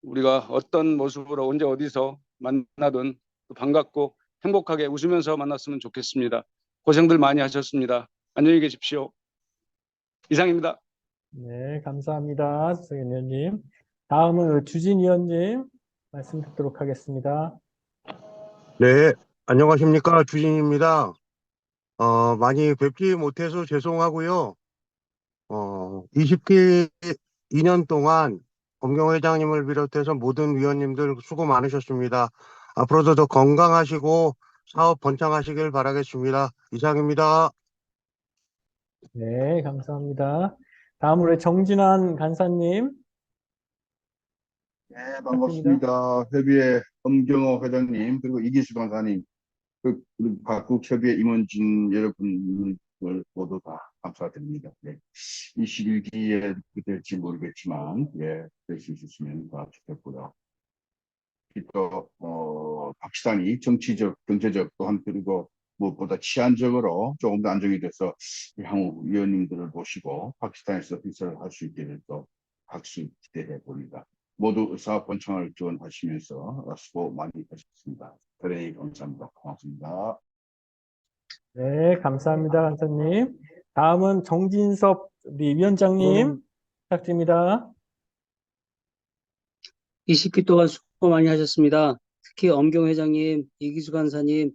우리가 어떤 모습으로 언제 어디서 만나든 반갑고 행복하게 웃으면서 만났으면 좋겠습니다. 고생들 많이 하셨습니다. 안녕히 계십시오. 이상입니다. 네, 감사합니다. 조상현 의원님. 다음은 주진 의원님 말씀 듣도록 하겠습니다. 네, 안녕하십니까. 주진입니다. 많이 뵙지 못해서 죄송하고요. 20기 2년 동안 엄경 회장님을 비롯해서 모든 위원님들 수고 많으셨습니다. 앞으로도 더 건강하시고 사업 번창하시길 바라겠습니다. 이상입니다. 네, 감사합니다. 다음으로 정진환 간사님. 네, 반갑습니다. 협의회 엄경호 회장님, 그리고 이기수 강사님, 그리고 각국 협의회 임원진 여러분을 모두 다 감사드립니다. 네. 21기에 될지 모르겠지만, 예, 될 수 있으면 다 좋겠고요. 또, 파키스탄이 정치적, 경제적 또한 그리고 무엇보다 치안적으로 조금 더 안정이 돼서 향후 위원님들을 모시고 파키스탄에서 인사를 할 수 있게 될또 박수 기대해 봅니다. 모두 사업 번창을 지원하시면서 수고 많이 하셨습니다. 대단히 감사합니다. 고맙습니다. 네, 감사합니다, 간사님. 다음은 정진섭 우리 위원장님 부탁드립니다. 20기 동안 수고 많이 하셨습니다. 특히 엄경 회장님, 이기수 간사님,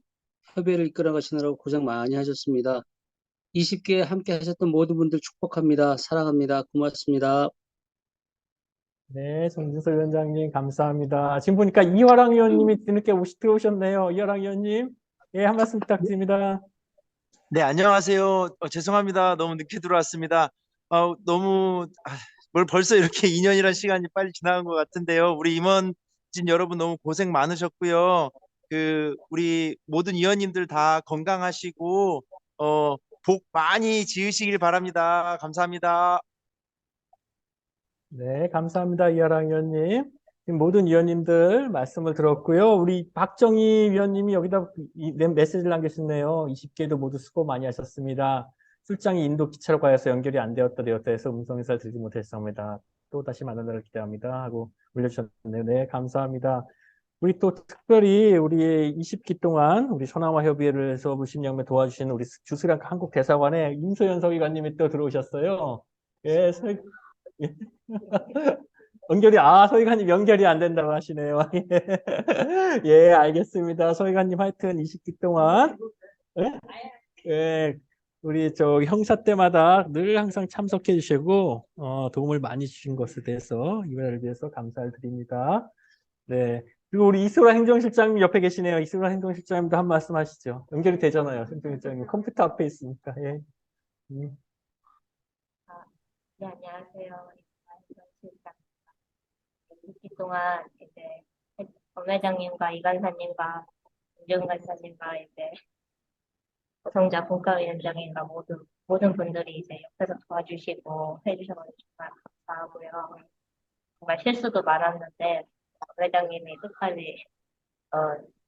협의회를 이끌어 가시느라고 고생 많이 하셨습니다. 20기에 함께 하셨던 모든 분들 축복합니다. 사랑합니다. 고맙습니다. 네, 정진섭 위원장님 감사합니다. 지금 보니까 이화랑 위원님이 뒤늦게 들어오셨네요. 이화랑 위원님, 예, 한 말씀 부탁드립니다. 네, 안녕하세요. 죄송합니다. 너무 늦게 들어왔습니다. 너무 뭘 벌써 이렇게 2년이라는 시간이 빨리 지나간 것 같은데요. 우리 임원 여러분 너무 고생 많으셨고요. 우리 모든 위원님들 다 건강하시고 복 많이 지으시길 바랍니다. 감사합니다. 네, 감사합니다. 이하랑 위원님. 지금 모든 위원님들 말씀을 들었고요. 우리 박정희 위원님이 여기다 메시지를 남기셨네요. 20개도 모두 수고 많이 하셨습니다. 출장이 인도 기차로 가서 연결이 안 되었다 해서 음성 인사를 드리지 못했습니다. 또 다시 만나기를 기대합니다. 하고 올려주셨네요. 네, 감사합니다. 우리 또 특별히 우리 20기 동안 우리 소나마 협의회를 해서 무심양면 도와주신 우리 주스랑카 한국 대사관의 임소연 서기관님이 또 들어오셨어요. 예, 예. 서기관님 연결이 안 된다고 하시네요. 예, 알겠습니다. 서기관님 하여튼 20기 동안 예? 예, 우리 형사 때마다 늘 항상 참석해 주시고 도움을 많이 주신 것에 대해서 이번을 위해서 감사를 드립니다. 네. 그리고 우리 이수라 행정실장님 옆에 계시네요. 이수라 행정실장님도 한 말씀 하시죠. 연결이 되잖아요. 행정실장님 컴퓨터 앞에 있으니까. 예. 네, 안녕하세요. 실장. 6기 동안 이제 검 회장님과 이 간사님과 윤정 간사님과 이제 고성자 분과위원장님과 모든 분들이 이제 옆에서 도와주시고 해주셔서 정말 감사하고요. 정말 실수도 많았는데 검 회장님이 끝까지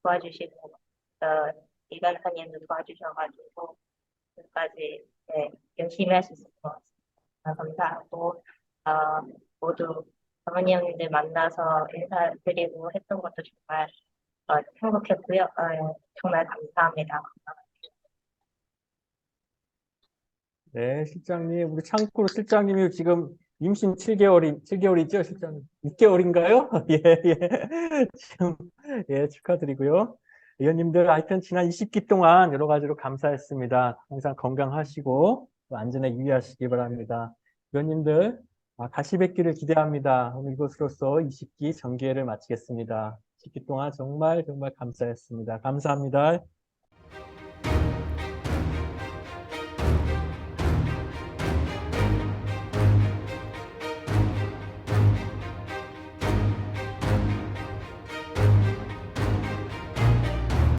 도와주시고 이 간사님도 도와주셔가지고 끝까지 네, 열심히 할 수 있을 것 같습니다. 감사하고 모두 어머님들 만나서 인사드리고 했던 것도 정말 행복했고요. 정말 감사합니다. 네, 실장님. 우리 참고로 실장님이 지금 임신 7개월이죠, 실장님? 6개월인가요? 예, 예. 지금, 예, 축하드리고요. 의원님들 하여튼 지난 20기 동안 여러 가지로 감사했습니다. 항상 건강하시고 또 안전에 유의하시기 바랍니다. 의원님들, 다시 뵙기를 기대합니다. 오늘 이것으로써 20기 정기회를 마치겠습니다. 20기 동안 정말 감사했습니다. 감사합니다.